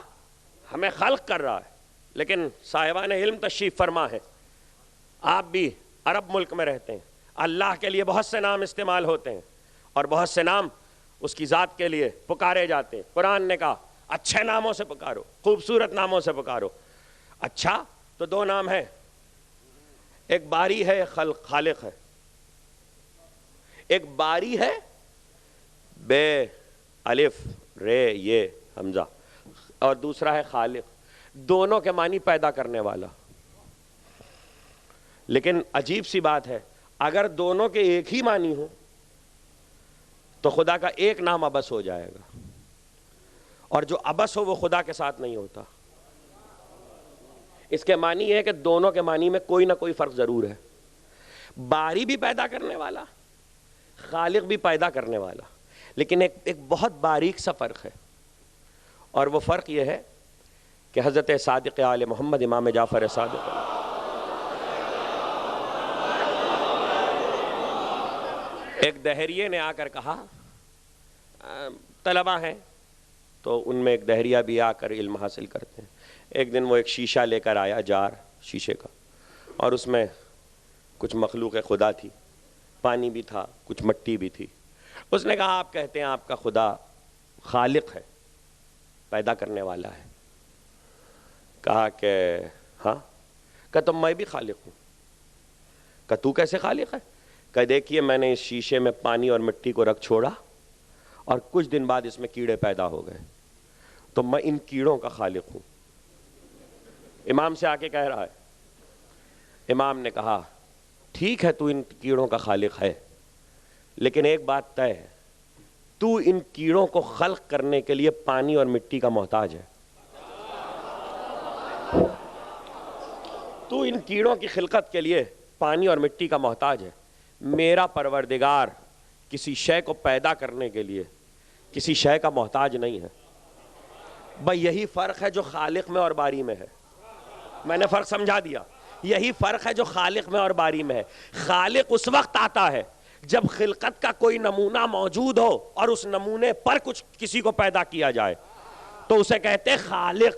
ہمیں خلق کر رہا ہے، لیکن صاحبان علم تشریف فرما ہے، آپ بھی عرب ملک میں رہتے ہیں، اللہ کے لیے بہت سے نام استعمال ہوتے ہیں، اور بہت سے نام اس کی ذات کے لیے پکارے جاتے ہیں۔ قرآن نے کہا اچھے ناموں سے پکارو، خوبصورت ناموں سے پکارو۔ اچھا تو دو نام ہیں، ایک باری ہے، ایک خالق ہے۔ ایک باری ہے بے الف رے یہ حمزہ، اور دوسرا ہے خالق، دونوں کے معنی پیدا کرنے والا۔ لیکن عجیب سی بات ہے، اگر دونوں کے ایک ہی معنی ہو تو خدا کا ایک نام عبس ہو جائے گا، اور جو عبس ہو وہ خدا کے ساتھ نہیں ہوتا۔ اس کے معنی یہ ہے کہ دونوں کے معنی میں کوئی نہ کوئی فرق ضرور ہے۔ باری بھی پیدا کرنے والا، خالق بھی پیدا کرنے والا، لیکن ایک بہت باریک سا فرق ہے، اور وہ فرق یہ ہے کہ حضرت صادق آل محمد امام جعفر صادق ایک دہریے نے آ کر کہا، طلبہ ہیں تو ان میں ایک دہریہ بھی آ کر علم حاصل کرتے ہیں۔ ایک دن وہ ایک شیشہ لے کر آیا، جار شیشے کا، اور اس میں کچھ مخلوق خدا تھی، پانی بھی تھا، کچھ مٹی بھی تھی۔ اس نے کہا آپ کہتے ہیں آپ کا خدا خالق ہے، پیدا کرنے والا ہے؟ کہا کہ ہاں۔ کہا تو میں بھی خالق ہوں۔ کہا تو کیسے خالق ہے؟ کہ دیکھیے میں نے اس شیشے میں پانی اور مٹی کو رکھ چھوڑا، اور کچھ دن بعد اس میں کیڑے پیدا ہو گئے، تو میں ان کیڑوں کا خالق ہوں۔ امام سے آ کے کہہ رہا ہے۔ امام نے کہا ٹھیک ہے تو ان کیڑوں کا خالق ہے، لیکن ایک بات طے ہے، تو ان کیڑوں کو خلق کرنے کے لیے پانی اور مٹی کا محتاج ہے۔ تو ان کیڑوں کی خلقت کے لیے پانی اور مٹی کا محتاج ہے۔ میرا پروردگار کسی شے کو پیدا کرنے کے لیے کسی شے کا محتاج نہیں ہے۔ بھائی یہی فرق ہے جو خالق میں اور باری میں ہے۔ میں نے فرق سمجھا دیا، یہی فرق ہے جو خالق میں اور باری میں ہے۔ خالق اس وقت آتا ہے جب خلقت کا کوئی نمونہ موجود ہو اور اس نمونے پر کسی کو پیدا کیا جائے تو اسے کہتے خالق،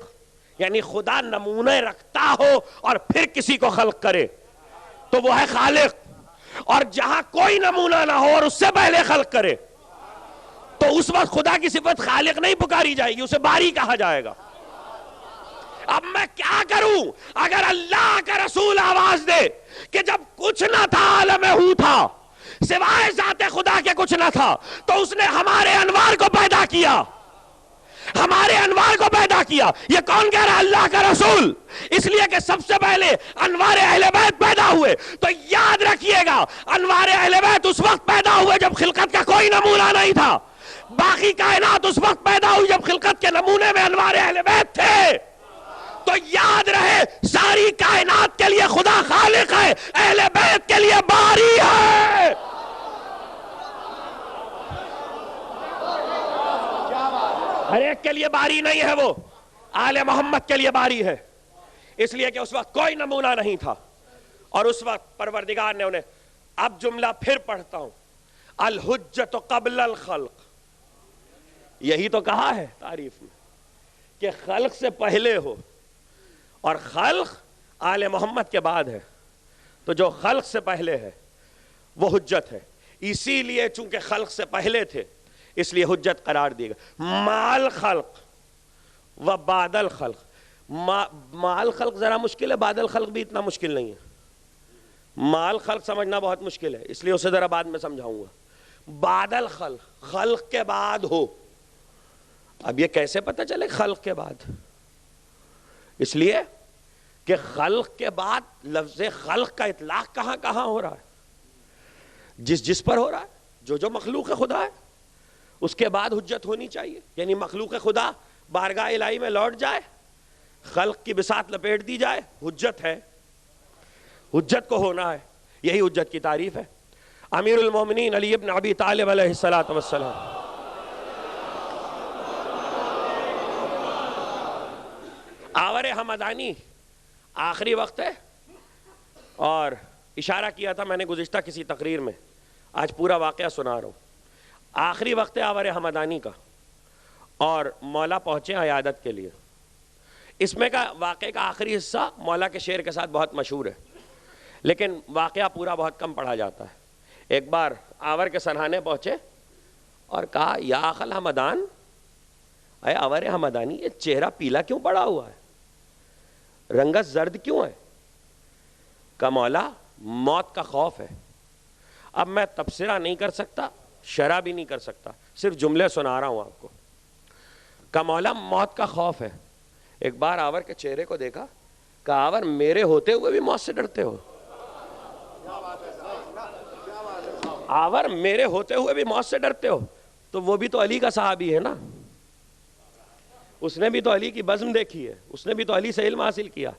یعنی خدا نمونے رکھتا ہو اور پھر کسی کو خلق کرے تو وہ ہے خالق۔ اور جہاں کوئی نمونہ نہ ہو اور اس سے پہلے خلق کرے تو اس وقت خدا کی صفت خالق نہیں پکاری جائے گی، اسے باری کہا جائے گا۔ اب میں کیا کروں اگر اللہ کا رسول آواز دے کہ جب کچھ نہ تھا عالم ہو تھا، سوائے ذات خدا کے کچھ نہ تھا، تو اس نے ہمارے انوار کو پیدا کیا۔ ہمارے انوار کو پیدا کیا. یہ کون کہہ رہا ہے؟ اللہ کا رسول. اس لیے کہ سب سے پہلے انوار اہل بیت پیدا ہوئے. تو یاد رکھیے گا انوار اہل بیت اس وقت پیدا ہوئے جب خلقت کا کوئی نمونہ نہیں تھا. باقی کائنات اس وقت پیدا ہوئی جب خلقت کے نمونے میں انوار اہل بیت تھے. تو یاد رہے ساری کائنات کے لیے خدا خالق ہے، اہل بیت کے لیے باری ہے. ہر ایک کے لیے باری نہیں ہے، وہ آل محمد کے لیے باری ہے. اس لیے کہ اس وقت کوئی نمونہ نہیں تھا اور اس وقت پروردگار نے انہیں، اب جملہ پھر پڑھتا ہوں، الحجت قبل الخلق. یہی تو کہا ہے تعریف میں کہ خلق سے پہلے ہو اور خلق آل محمد کے بعد ہے. تو جو خلق سے پہلے ہے وہ حجت ہے. اسی لیے چونکہ خلق سے پہلے تھے اس لیے حجت قرار دی گئی. مال خلق و بعد الخلق. مال خلق ذرا مشکل ہے، بعد الخلق بھی اتنا مشکل نہیں ہے. مال خلق سمجھنا بہت مشکل ہے، اس لیے اسے ذرا بعد میں سمجھاؤں گا. بعد الخلق، خلق کے بعد ہو. اب یہ کیسے پتہ چلے خلق کے بعد؟ اس لیے کہ خلق کے بعد لفظ خلق کا اطلاق کہاں کہاں ہو رہا ہے؟ جس پر ہو رہا ہے، جو مخلوق خدا ہے اس کے بعد حجت ہونی چاہیے. یعنی مخلوق خدا بارگاہ الہی میں لوٹ جائے، خلق کی بساط لپیٹ دی جائے، حجت ہے. حجت کو ہونا ہے، یہی حجت کی تعریف ہے. امیر المومنین علی ابن ابی طالب علیہ السلام آور حمدانی آخری وقت ہے، اور اشارہ کیا تھا میں نے گزشتہ کسی تقریر میں، آج پورا واقعہ سنا رہا ہوں. آخری وقت ہے آور حمدانی کا اور مولا پہنچے عیادت کے لیے. اس میں کا واقعے کا آخری حصہ مولا کے شعر کے ساتھ بہت مشہور ہے، لیکن واقعہ پورا بہت کم پڑھا جاتا ہے. ایک بار آور کے سرحانے پہنچے اور کہا یا اخ الحمدان، اے آور حمدانی یہ چہرہ پیلا کیوں پڑا ہوا ہے، رنگت زرد کیوں ہے؟ کہا مولا موت کا خوف ہے. اب میں تبصرہ نہیں کر سکتا، شرح بھی نہیں کر سکتا، صرف جملے سنا رہا ہوں آپ کو. کہا مولا موت کا خوف ہے. ایک بار آور کے چہرے کو دیکھا، کہا آور میرے ہوتے ہوئے بھی موت سے ڈرتے ہو؟ آور میرے ہوتے ہوئے بھی موت سے ڈرتے ہو؟ تو وہ بھی تو علی کا صحابی ہے نا، اس نے بھی تو علی کی بزم دیکھی ہے، اس نے بھی تو علی سے علم حاصل کیا.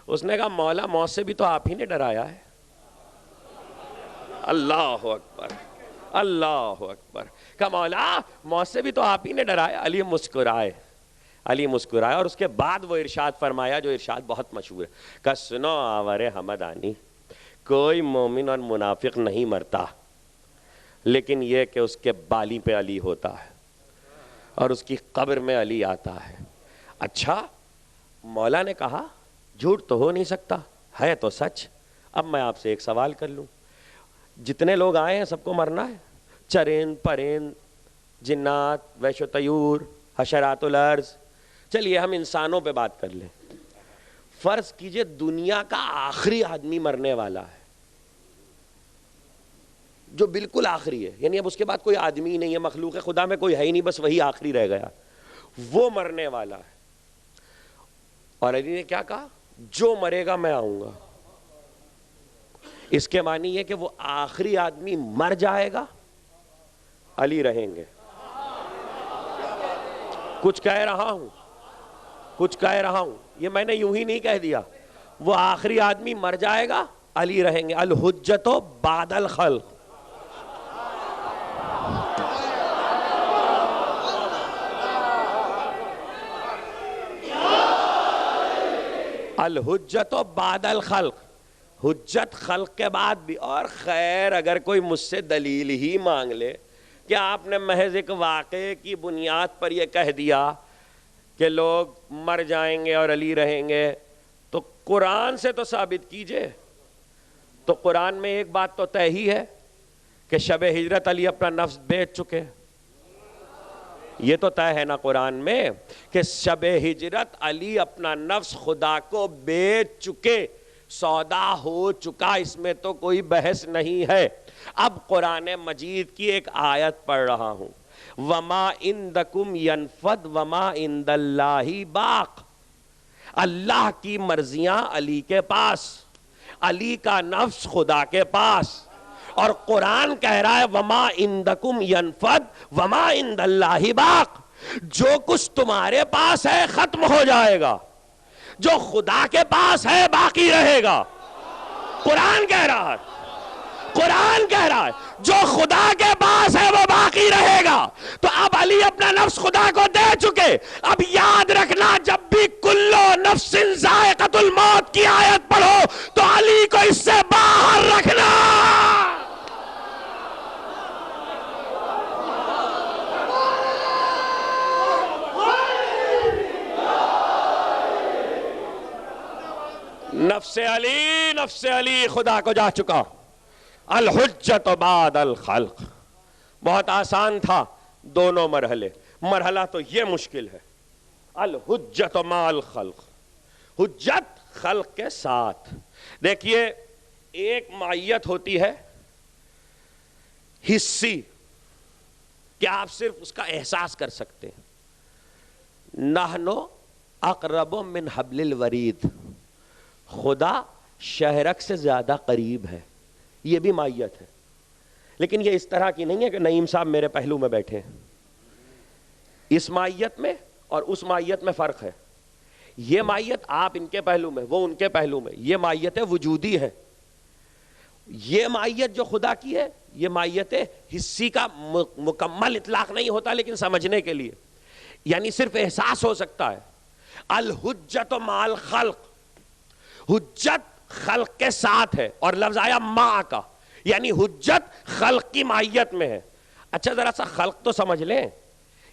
اس نے کہا مولا موت سے بھی تو آپ ہی نے ڈرایا ہے. اللہ اکبر، اللہ اکبر. کہا مولا موت سے بھی تو آپ ہی نے ڈرایا. علی مسکرائے، علی مسکرائے اور اس کے بعد وہ ارشاد فرمایا جو ارشاد بہت مشہور ہے. کہا سنو آور حمدانی، کوئی مومن اور منافق نہیں مرتا، لیکن یہ کہ اس کے بالی پہ علی ہوتا ہے اور اس کی قبر میں علی آتا ہے. اچھا، مولا نے کہا جھوٹ تو ہو نہیں سکتا، ہے تو سچ. اب میں آپ سے ایک سوال کر لوں، جتنے لوگ آئے ہیں سب کو مرنا ہے، چرند پرند، جنات، ویش و طیور، حشرات الارض. چلیے ہم انسانوں پہ بات کر لیں. فرض کیجئے دنیا کا آخری آدمی مرنے والا ہے، جو بالکل آخری ہے، یعنی اب اس کے بعد کوئی آدمی ہی نہیں ہے، مخلوق خدا میں کوئی ہے ہی نہیں، بس وہی آخری رہ گیا، وہ مرنے والا ہے. اور علی نے کیا کہا؟ جو مرے گا میں آؤں گا. اس کے معنی یہ کہ وہ آخری آدمی مر جائے گا، علی رہیں گے. کچھ کہہ رہا ہوں، کچھ کہہ رہا ہوں، یہ میں نے یوں ہی نہیں کہہ دیا. وہ آخری آدمی مر جائے گا، علی رہیں گے. الحجت بعد الخلق. الحجت بعد الخلق، حجت خلق کے بعد بھی. اور خیر اگر کوئی مجھ سے دلیل ہی مانگ لے کہ آپ نے محض ایک واقعے کی بنیاد پر یہ کہہ دیا کہ لوگ مر جائیں گے اور علی رہیں گے، تو قرآن سے تو ثابت کیجئے. تو قرآن میں ایک بات تو طے ہی ہے کہ شب ہجرت علی اپنا نفس بیچ چکے. یہ تو طے ہے نا قرآن میں کہ شب ہجرت علی اپنا نفس خدا کو بیچ چکے، سودا ہو چکا، اس میں تو کوئی بحث نہیں ہے. اب قرآن مجید کی ایک آیت پڑھ رہا ہوں وما عندکم ینفد وما عند اللہ باق. اللہ کی مرضیاں علی کے پاس، علی کا نفس خدا کے پاس. اور قرآن کہہ رہا ہے وما عندکم ینفد وما عند اللہ باق. جو کچھ تمہارے پاس ہے ختم ہو جائے گا، جو خدا کے پاس ہے باقی رہے گا. قرآن کہہ رہا ہے، قرآن کہہ رہا ہے جو خدا کے پاس ہے وہ باقی رہے گا. تو اب علی اپنا نفس خدا کو دے چکے. اب یاد رکھنا جب بھی کلو نفس ذائقۃ الموت کی آیت پڑھو تو علی کو اس سے باہر رکھنا. نفس علی خدا کو جا چکا. الحجت بعد الخلق. بہت آسان تھا دونوں مرحلے. مرحلہ تو یہ مشکل ہے. الحجت مع الخلق، حجت خلق کے ساتھ. دیکھیے ایک معیت ہوتی ہے حصی کہ آپ صرف اس کا احساس کر سکتے ہیں. نحن اقرب من حبل الورید، خدا شہرک سے زیادہ قریب ہے. یہ بھی مائیت ہے، لیکن یہ اس طرح کی نہیں ہے کہ نعیم صاحب میرے پہلو میں بیٹھے ہیں. اس مائیت میں اور اس مائیت میں فرق ہے. یہ مائیت آپ ان کے پہلو میں، وہ ان کے پہلو میں. یہ مائیت وجودی ہے. یہ مائیت جو خدا کی ہے یہ مائیت حصی کا مکمل اطلاق نہیں ہوتا، لیکن سمجھنے کے لیے یعنی صرف احساس ہو سکتا ہے. الحجت مع الخلق، حجت خلق کے ساتھ ہے. اور لفظ آیا ماں کا، یعنی حجت خلق کی مائیت میں ہے. اچھا ذرا سا خلق تو سمجھ لیں.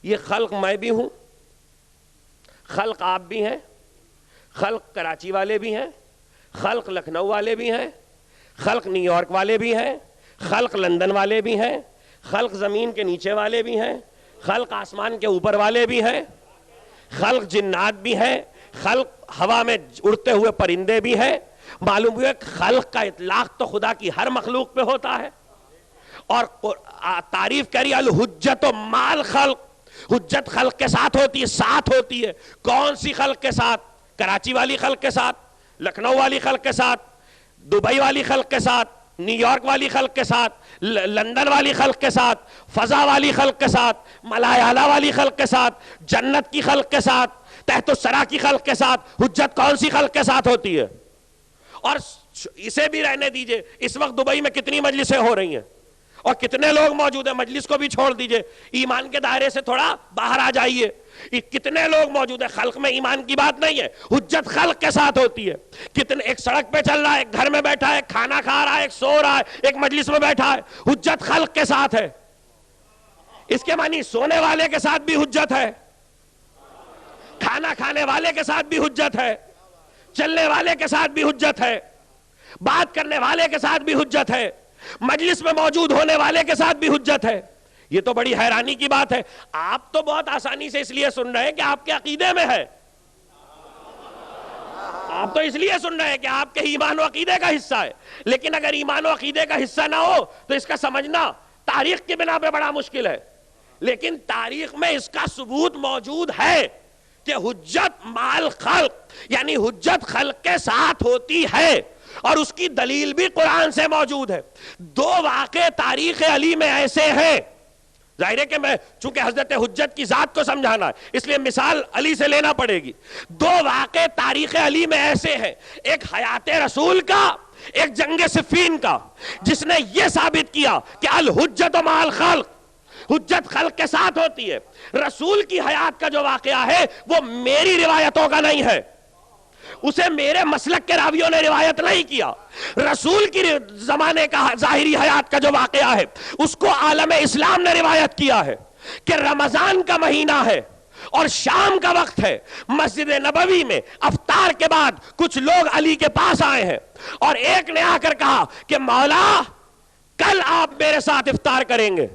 یہ خلق میں بھی ہوں، خلق آپ بھی ہیں، خلق کراچی والے بھی ہیں، خلق لکھنؤ والے بھی ہیں، خلق نیو یارک والے بھی ہیں، خلق لندن والے بھی ہیں، خلق زمین کے نیچے والے بھی ہیں، خلق آسمان کے اوپر والے بھی ہیں، خلق جنات بھی ہیں، خلق ہوا میں اڑتے ہوئے پرندے بھی ہیں. معلوم ہوا کہ خلق کا اطلاق تو خدا کی ہر مخلوق پہ ہوتا ہے. اور تعریف کری الحجت مع الخلق، حجت خلق کے ساتھ ہوتی ہے. ساتھ ہوتی ہے کون سی خلق کے ساتھ؟ کراچی والی خلق کے ساتھ، لکھنؤ والی خلق کے ساتھ، دبئی والی خلق کے ساتھ، نیو یارک والی خلق کے ساتھ، لندن والی خلق کے ساتھ، فضا والی خلق کے ساتھ، ملایالہ والی خلق کے ساتھ، جنت کی خلق کے ساتھ، تحت الثری کی خلق کے ساتھ. حجت کون سی خلق کے ساتھ ہوتی ہے؟ اور اسے بھی رہنے دیجئے. اس وقت دبئی میں کتنی مجلسیں ہو رہی ہیں اور کتنے لوگ موجود ہیں. مجلس کو بھی چھوڑ دیجئے، ایمان کے دائرے سے تھوڑا باہر آ جائیے. کتنے لوگ موجود ہیں. خلق میں ایمان کی بات نہیں ہے، حجت خلق کے ساتھ ہوتی ہے. کتنے ایک سڑک پہ چل رہا ہے، ایک گھر میں بیٹھا ہے، ایک کھانا کھا رہا ہے، ایک سو رہا ہے، ایک مجلس میں بیٹھا ہے، حجت خلق کے ساتھ ہے. اس کے معنی سونے والے کے ساتھ بھی حجت ہے، کھانا کھانے والے کے ساتھ بھی حجت ہے، چلنے والے کے ساتھ بھی حجت ہے، بات کرنے والے کے ساتھ بھی حجت ہے، مجلس میں موجود ہونے والے کے ساتھ بھی حجت ہے. یہ تو بڑی حیرانی کی بات ہے. آپ تو بہت آسانی سے اس لیے سن رہے ہیں کہ آپ کے عقیدے میں ہے. آپ تو اس لیے سن رہے ہیں کہ آپ کے ایمان و عقیدے کا حصہ ہے. لیکن اگر ایمان و عقیدے کا حصہ نہ ہو تو اس کا سمجھنا تاریخ کی بنا پہ بڑا مشکل ہے. لیکن تاریخ میں اس کا ثبوت موجود ہے کہ حجت مع الخلق، یعنی حجت خلق کے ساتھ ہوتی ہے. اور اس کی دلیل بھی قرآن سے موجود ہے. دو واقع تاریخ علی میں ایسے ہیں. ظاہر ہے کہ میں چونکہ حضرت حجت کی ذات کو سمجھانا ہے اس لیے مثال علی سے لینا پڑے گی. دو واقع تاریخ علی میں ایسے ہیں، ایک حیات رسول کا، ایک جنگ صفین کا، جس نے یہ ثابت کیا کہ الحجت مع الخلق، حجت خلق کے ساتھ ہوتی ہے. رسول کی حیات کا جو واقعہ ہے وہ میری روایتوں کا نہیں ہے، اسے میرے مسلک کے راویوں نے روایت نہیں کیا. رسول کی زمانے کا ظاہری حیات کا جو واقعہ ہے اس کو عالم اسلام نے روایت کیا ہے کہ رمضان کا مہینہ ہے اور شام کا وقت ہے. مسجد نبوی میں افطار کے بعد کچھ لوگ علی کے پاس آئے ہیں اور ایک نے آ کر کہا کہ مولا کل آپ میرے ساتھ افطار کریں گے،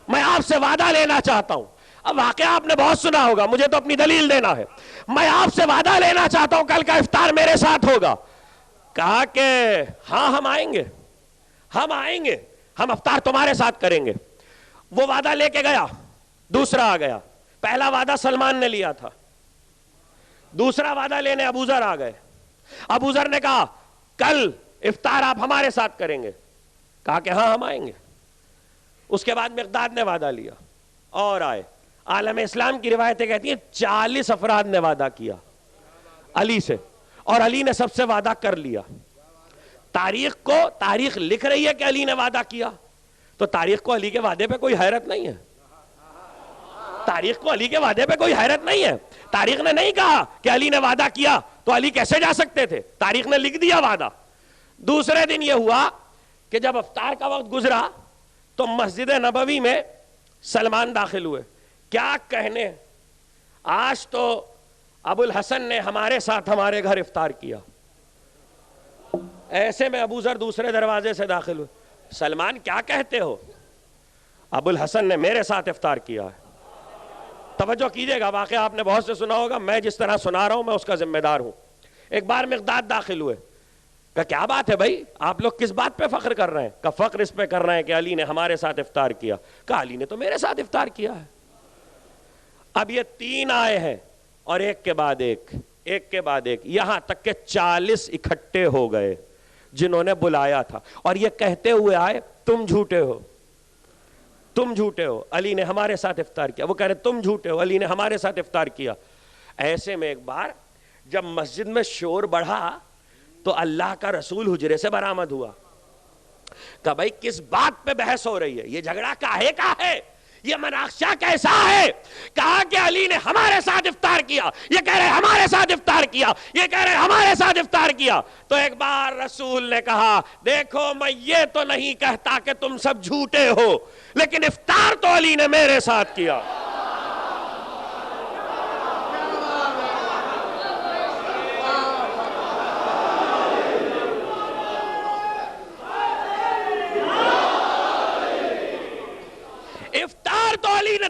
میں آپ سے وعدہ لینا چاہتا ہوں. اب واقعہ آپ نے بہت سنا ہوگا، مجھے تو اپنی دلیل دینا ہے. میں آپ سے وعدہ لینا چاہتا ہوں کل کا افطار میرے ساتھ ہوگا. کہا کہ ہاں ہم آئیں گے، ہم افطار تمہارے ساتھ کریں گے. وہ وعدہ لے کے گیا. دوسرا آ گیا. پہلا وعدہ سلمان نے لیا تھا, دوسرا وعدہ لینے ابو ذر آ گئے. ابو ذر نے کہا کل افطار آپ ہمارے ساتھ کریں گے. کہا کہ ہاں ہم آئیں گے. اس کے بعد مقداد نے وعدہ لیا اور آئے. عالم اسلام کی روایتیں کہتی ہیں 40 افراد نے وعدہ کیا علی سے, اور علی نے سب سے وعدہ کر لیا. تاریخ لکھ رہی ہے کہ علی نے وعدہ کیا, تو تاریخ کو علی کے وعدے پہ کوئی حیرت نہیں ہے. تاریخ کو علی کے وعدے پہ کوئی حیرت نہیں ہے. تاریخ نے نہیں کہا کہ علی نے وعدہ کیا تو علی کیسے جا سکتے تھے, تاریخ نے لکھ دیا وعدہ. دوسرے دن یہ ہوا کہ جب افطار کا وقت گزرا تو مسجد نبوی میں سلمان داخل ہوئے. کیا کہنے, آج تو ابو الحسن نے ہمارے ساتھ ہمارے گھر افطار کیا. ایسے میں ابو ذر دوسرے دروازے سے داخل ہوئے. سلمان کیا کہتے ہو؟ ابو الحسن نے میرے ساتھ افطار کیا ہے. توجہ کیجئے گا, واقعہ آپ نے بہت سے سنا ہوگا, میں جس طرح سنا رہا ہوں میں اس کا ذمہ دار ہوں. ایک بار مقداد داخل ہوئے. کہ کیا بات ہے بھائی, آپ لوگ کس بات پہ فخر کر رہے ہیں؟ کہ فخر اس پہ کر رہے ہیں کہ علی نے ہمارے ساتھ افطار کیا. کہ علی نے تو میرے ساتھ افطار کیا ہے. اب یہ 3 آئے ہیں اور ایک کے بعد ایک, یہاں تک کہ 40 اکٹھے ہو گئے جنہوں نے بلایا تھا, اور یہ کہتے ہوئے آئے تم جھوٹے ہو, تم جھوٹے ہو, علی نے ہمارے ساتھ افطار کیا. وہ کہہ رہے تم جھوٹے ہو, علی نے ہمارے ساتھ افطار کیا. ایسے میں ایک بار جب مسجد میں شور بڑھا تو اللہ کا رسول حجرے سے برآمد ہوا. کہ بھائی کس بات پہ بحث ہو رہی ہے, یہ جھگڑا کاہے کا ہے, یہ مناقشہ کیسا ہے؟ کہا کہ علی نے ہمارے ساتھ افطار کیا, یہ کہہ رہے ہمارے ساتھ افطار کیا, یہ کہہ رہے ہمارے ساتھ افطار کیا. تو ایک بار رسول نے کہا دیکھو میں یہ تو نہیں کہتا کہ تم سب جھوٹے ہو, لیکن افطار تو علی نے میرے ساتھ کیا.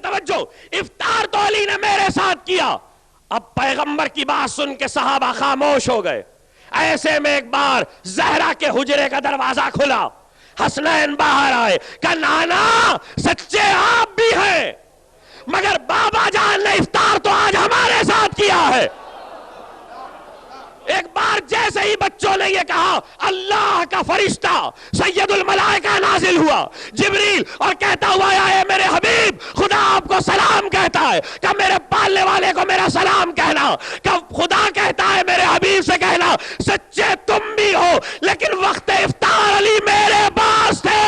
توجہ, افطار تو علی نے میرے ساتھ کیا. اب پیغمبر کی بات سن کے صحابہ خاموش ہو گئے. ایسے میں ایک بار زہرا کے حجرے کا دروازہ کھلا, حسنین باہر آئے. کہ نانا سچے آپ بھی ہیں, مگر بابا جان نے افطار تو آج ہمارے ساتھ کیا ہے. ایک بار جیسے ہی بچوں نے یہ کہا, اللہ کا فرشتہ سید الملائکہ نازل ہوا, جبریل, اور کہتا ہوا اے میرے حبیب خدا آپ کو سلام کہتا ہے. کہ میرے پالنے والے کو میرا سلام کہنا. کہ خدا کہتا ہے میرے حبیب سے کہنا سچے تم بھی ہو, لیکن وقت افطار علی میرے پاس تھے.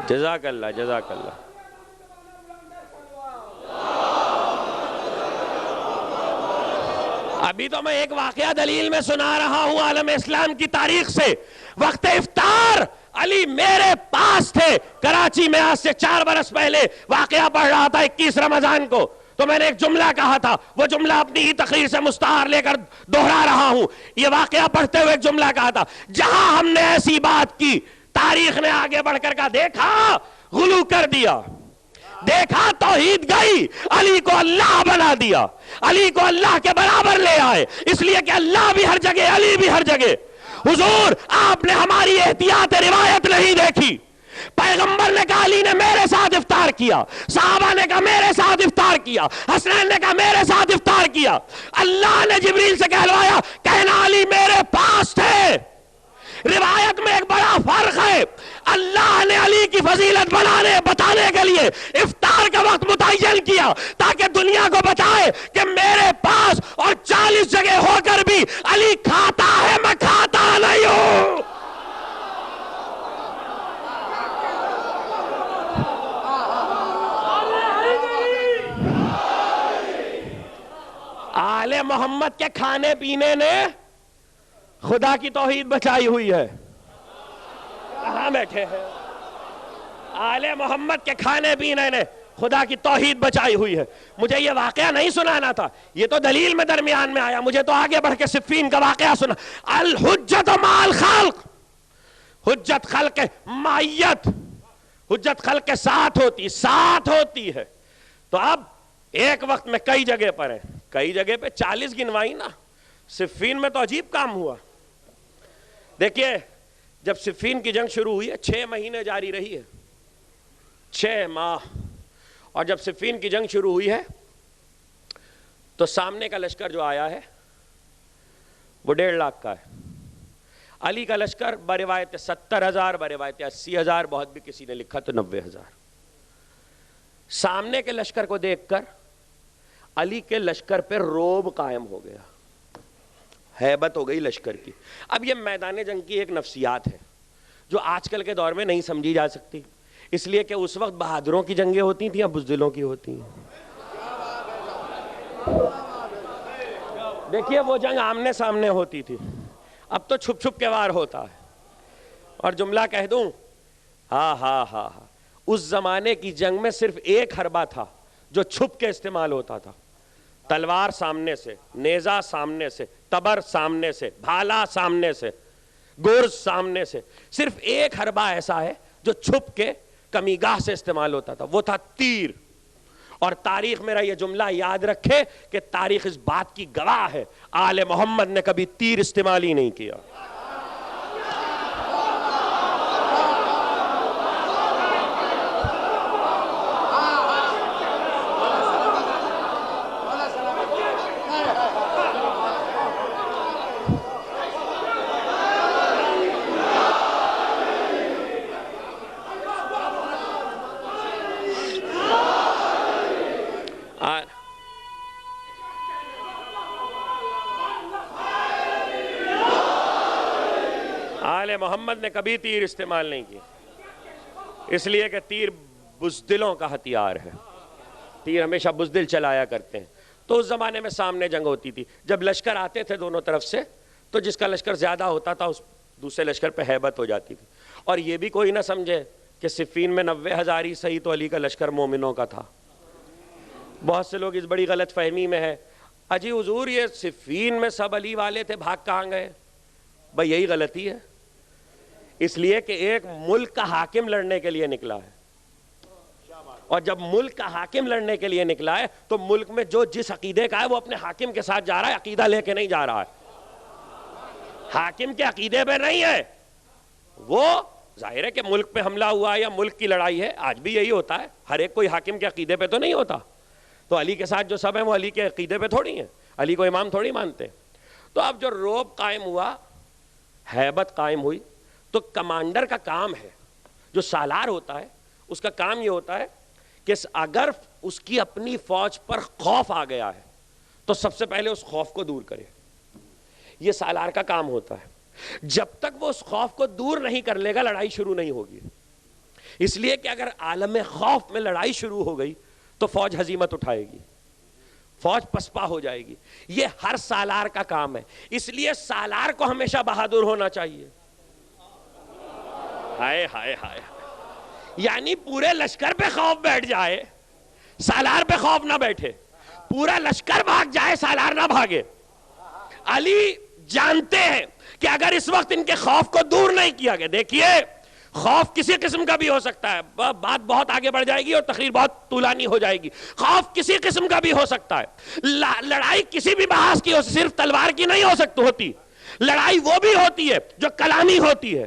جزاک اللہ, جزاک اللہ. ابھی تو میں ایک واقعہ دلیل میں سنا رہا ہوں عالم اسلام کی تاریخ سے. وقت افطار علی میرے پاس تھے. کراچی میں آج سے 4 برس پہلے واقعہ پڑھ رہا تھا 21 رمضان کو, تو میں نے ایک جملہ کہا تھا, وہ جملہ اپنی ہی تقریر سے مستعار لے کر دہرا رہا ہوں. یہ واقعہ پڑھتے ہوئے ایک جملہ کہا تھا, جہاں ہم نے ایسی بات کی تاریخ نے آگے بڑھ کر کہا دیکھا غلو کر دیا, دیکھا توحید گئی, علی کو اللہ بنا دیا, علی کو اللہ کے برابر لے آئے, اس لیے کہ اللہ بھی ہر جگہ, علی بھی ہر جگہ. حضور آپ نے ہماری احتیاط روایت نہیں دیکھی. پیغمبر نے کہا علی نے میرے ساتھ افطار کیا, صحابہ نے کہا میرے ساتھ افطار کیا, حسنین نے کہا میرے ساتھ افطار کیا. اللہ نے جبریل سے کہلوایا, کہنا علی میرے پاس تھے. روایت میں ایک بڑا فرق ہے, اللہ نے علی کی فضیلت بتانے کے لیے افطار افطار کا وقت متعین کیا تاکہ دنیا کو بتائے کہ میرے پاس اور 40 جگہ ہو کر بھی علی کھاتا ہے، میں کھاتا نہیں ہوں۔ آل محمد کے کھانے پینے نے خدا کی توحید بچائی ہوئی ہے۔ کہاں بیٹھے ہیں؟ آل محمد کے کھانے پینے نے خدا کی توحید بچائی ہوئی ہے۔ مجھے یہ واقعہ نہیں سنانا تھا، یہ تو دلیل میں درمیان میں آیا، مجھے تو آگے بڑھ کے صفین کا واقعہ سنا۔ الحجت مع الخلق، حجت خلق معیت، حجت خلق کے ساتھ ہوتی ہے۔ تو اب ایک وقت میں کئی جگہ پر ہیں، کئی جگہ پہ 40 گنوائی نا، صفین میں تو عجیب کام ہوا۔ دیکھیے جب صفین کی جنگ شروع ہوئی ہے 6 مہینے جاری رہی ہے، 6 ماہ، اور جب صفین کی جنگ شروع ہوئی ہے تو سامنے کا لشکر جو آیا ہے وہ 1.5 لاکھ کا ہے۔ علی کا لشکر بروایت 70,000، بروایت 80,000، بہت بھی کسی نے لکھا تو 90,000۔ سامنے کے لشکر کو دیکھ کر علی کے لشکر پہ روب قائم ہو گیا، ہیبت ہو گئی لشکر کی۔ اب یہ میدان جنگ کی ایک نفسیات ہے جو آج کل کے دور میں نہیں سمجھی جا سکتی، اس لیے کہ اس وقت بہادروں کی جنگیں ہوتی تھیں یا بزدلوں کی ہوتی ہیں۔ دیکھیے وہ جنگ آمنے سامنے ہوتی تھی، اب تو چھپ چھپ کے وار ہوتا ہے۔ اور جملہ کہہ دوں، ہاں اس زمانے کی جنگ میں صرف ایک حربہ تھا جو چھپ کے استعمال ہوتا تھا، تلوار سامنے سے، نیزہ سامنے سے، تبر سامنے سے، بھالا سامنے سے، گرز سامنے سے، صرف ایک حربہ ایسا ہے جو چھپ کے کمی گاہ سے استعمال ہوتا تھا، وہ تھا تیر۔ اور تاریخ میرا یہ جملہ یاد رکھے کہ تاریخ اس بات کی گواہ ہے، آل محمد نے کبھی تیر استعمال ہی نہیں کیا۔ آل محمد نے کبھی تیر استعمال نہیں کیا، اس لیے کہ تیر بزدلوں کا ہتھیار ہے، تیر ہمیشہ بزدل چلایا کرتے ہیں۔ تو اس زمانے میں سامنے جنگ ہوتی تھی، جب لشکر آتے تھے دونوں طرف سے تو جس کا لشکر زیادہ ہوتا تھا اس دوسرے لشکر پہ ہیبت ہو جاتی تھی۔ اور یہ بھی کوئی نہ سمجھے کہ صفین میں 90,000 ہی صحیح تو علی کا لشکر مومنوں کا تھا۔ بہت سے لوگ اس بڑی غلط فہمی میں ہے، اجی حضور یہ صفین میں سب علی والے تھے، بھاگ کہاں گئے؟ بھائی یہی غلطی ہے، اس لیے کہ ایک ملک کا حاکم لڑنے کے لیے نکلا ہے، اور جب ملک کا حاکم لڑنے کے لیے نکلا ہے تو ملک میں جو جس عقیدے کا ہے وہ اپنے حاکم کے ساتھ جا رہا ہے، عقیدہ لے کے نہیں جا رہا ہے، حاکم کے عقیدے پہ نہیں ہے۔ وہ ظاہر ہے کہ ملک پہ حملہ ہوا یا ملک کی لڑائی ہے، آج بھی یہی ہوتا ہے، ہر ایک کوئی حاکم کے عقیدے پہ تو نہیں ہوتا۔ تو علی کے ساتھ جو سب ہیں وہ علی کے عقیدے پہ تھوڑی ہیں، علی کو امام تھوڑی مانتے۔ تو اب جو روب قائم ہوا، ہیبت قائم ہوئی، تو کمانڈر کا کام ہے، جو سالار ہوتا ہے اس کا کام یہ ہوتا ہے کہ اگر اس کی اپنی فوج پر خوف آ گیا ہے تو سب سے پہلے اس خوف کو دور کرے، یہ سالار کا کام ہوتا ہے۔ جب تک وہ اس خوف کو دور نہیں کر لے گا لڑائی شروع نہیں ہوگی، اس لیے کہ اگر عالم خوف میں لڑائی شروع ہو گئی تو فوج ہزیمت اٹھائے گی، فوج پسپا ہو جائے گی۔ یہ ہر سالار کا کام ہے، اس لیے سالار کو ہمیشہ بہادر ہونا چاہیے۔ ہائے ہائے ہائے، یعنی پورے لشکر پہ خوف بیٹھ جائے، سالار پہ خوف نہ بیٹھے، پورا لشکر بھاگ جائے سالار نہ بھاگے۔ علی جانتے ہیں کہ اگر اس وقت ان کے خوف کو دور نہیں کیا گیا، دیکھیے خوف کسی قسم کا بھی ہو سکتا ہے، بات بہت آگے بڑھ جائے گی اور تقریر بہت طولانی ہو جائے گی، خوف کسی قسم کا بھی ہو سکتا ہے، لڑائی کسی بھی بحاث کی ہو، صرف تلوار کی نہیں ہو سکتی ہوتی، لڑائی وہ بھی ہوتی ہے جو کلامی ہوتی ہے،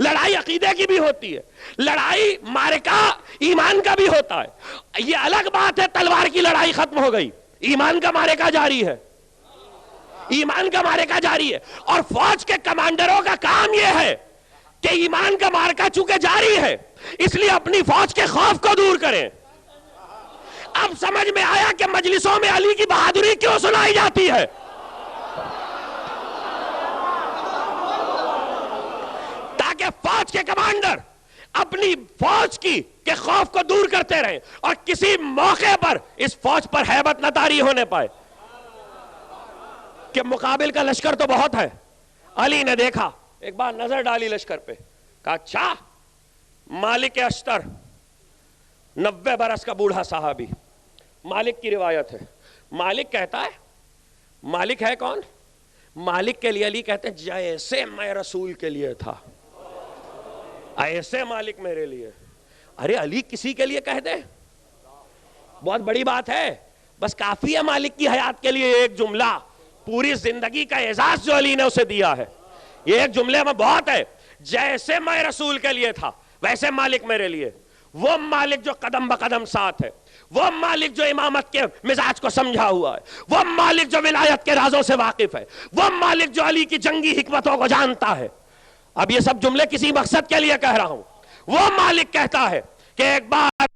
لڑائی عقیدے کی بھی ہوتی ہے، لڑائی معرکہ ایمان کا بھی ہوتا ہے۔ یہ الگ بات ہے تلوار کی لڑائی ختم ہو گئی، ایمان کا معرکہ جاری ہے، ایمان کا معرکہ جاری ہے، اور فوج کے کمانڈروں کا کام یہ ہے کہ ایمان کا معرکہ چونکہ جاری ہے اس لیے اپنی فوج کے خوف کو دور کریں۔ اب سمجھ میں آیا کہ مجلسوں میں علی کی بہادری کیوں سنائی جاتی ہے. تاکہ فوج کے کمانڈر اپنی فوج کی کے خوف کو دور کرتے رہیں اور کسی موقع پر اس فوج پر ہیبت نہ طاری ہونے پائے کہ مقابل کا لشکر تو بہت ہے. علی نے دیکھا، ایک بار نظر ڈالی لشکر پہ، کہا اچھا مالک اشتر 90 برس کا بوڑھا صحابی. مالک کی روایت ہے. مالک کہتا ہے، مالک ہے کون؟ مالک کے لیے علی کہتے ہیں جیسے میں رسول کے لیے تھا ایسے مالک میرے لیے. ارے علی کسی کے لیے کہہ دے، بہت بڑی بات ہے. بس کافی ہے مالک کی حیات کے لیے ایک جملہ، پوری زندگی کا اعزاز جو علی نے اسے دیا ہے یہ ایک جملے میں بہت ہے. جیسے میں رسول کے لیے تھا ویسے مالک میرے لیے. وہ مالک جو قدم بقدم ساتھ ہے، وہ مالک جو امامت کے مزاج کو سمجھا ہوا ہے، وہ مالک جو ولایت کے رازوں سے واقف ہے، وہ مالک جو علی کی جنگی حکمتوں کو جانتا ہے. اب یہ سب جملے کسی مقصد کے لیے کہہ رہا ہوں. وہ مالک کہتا ہے کہ ایک بار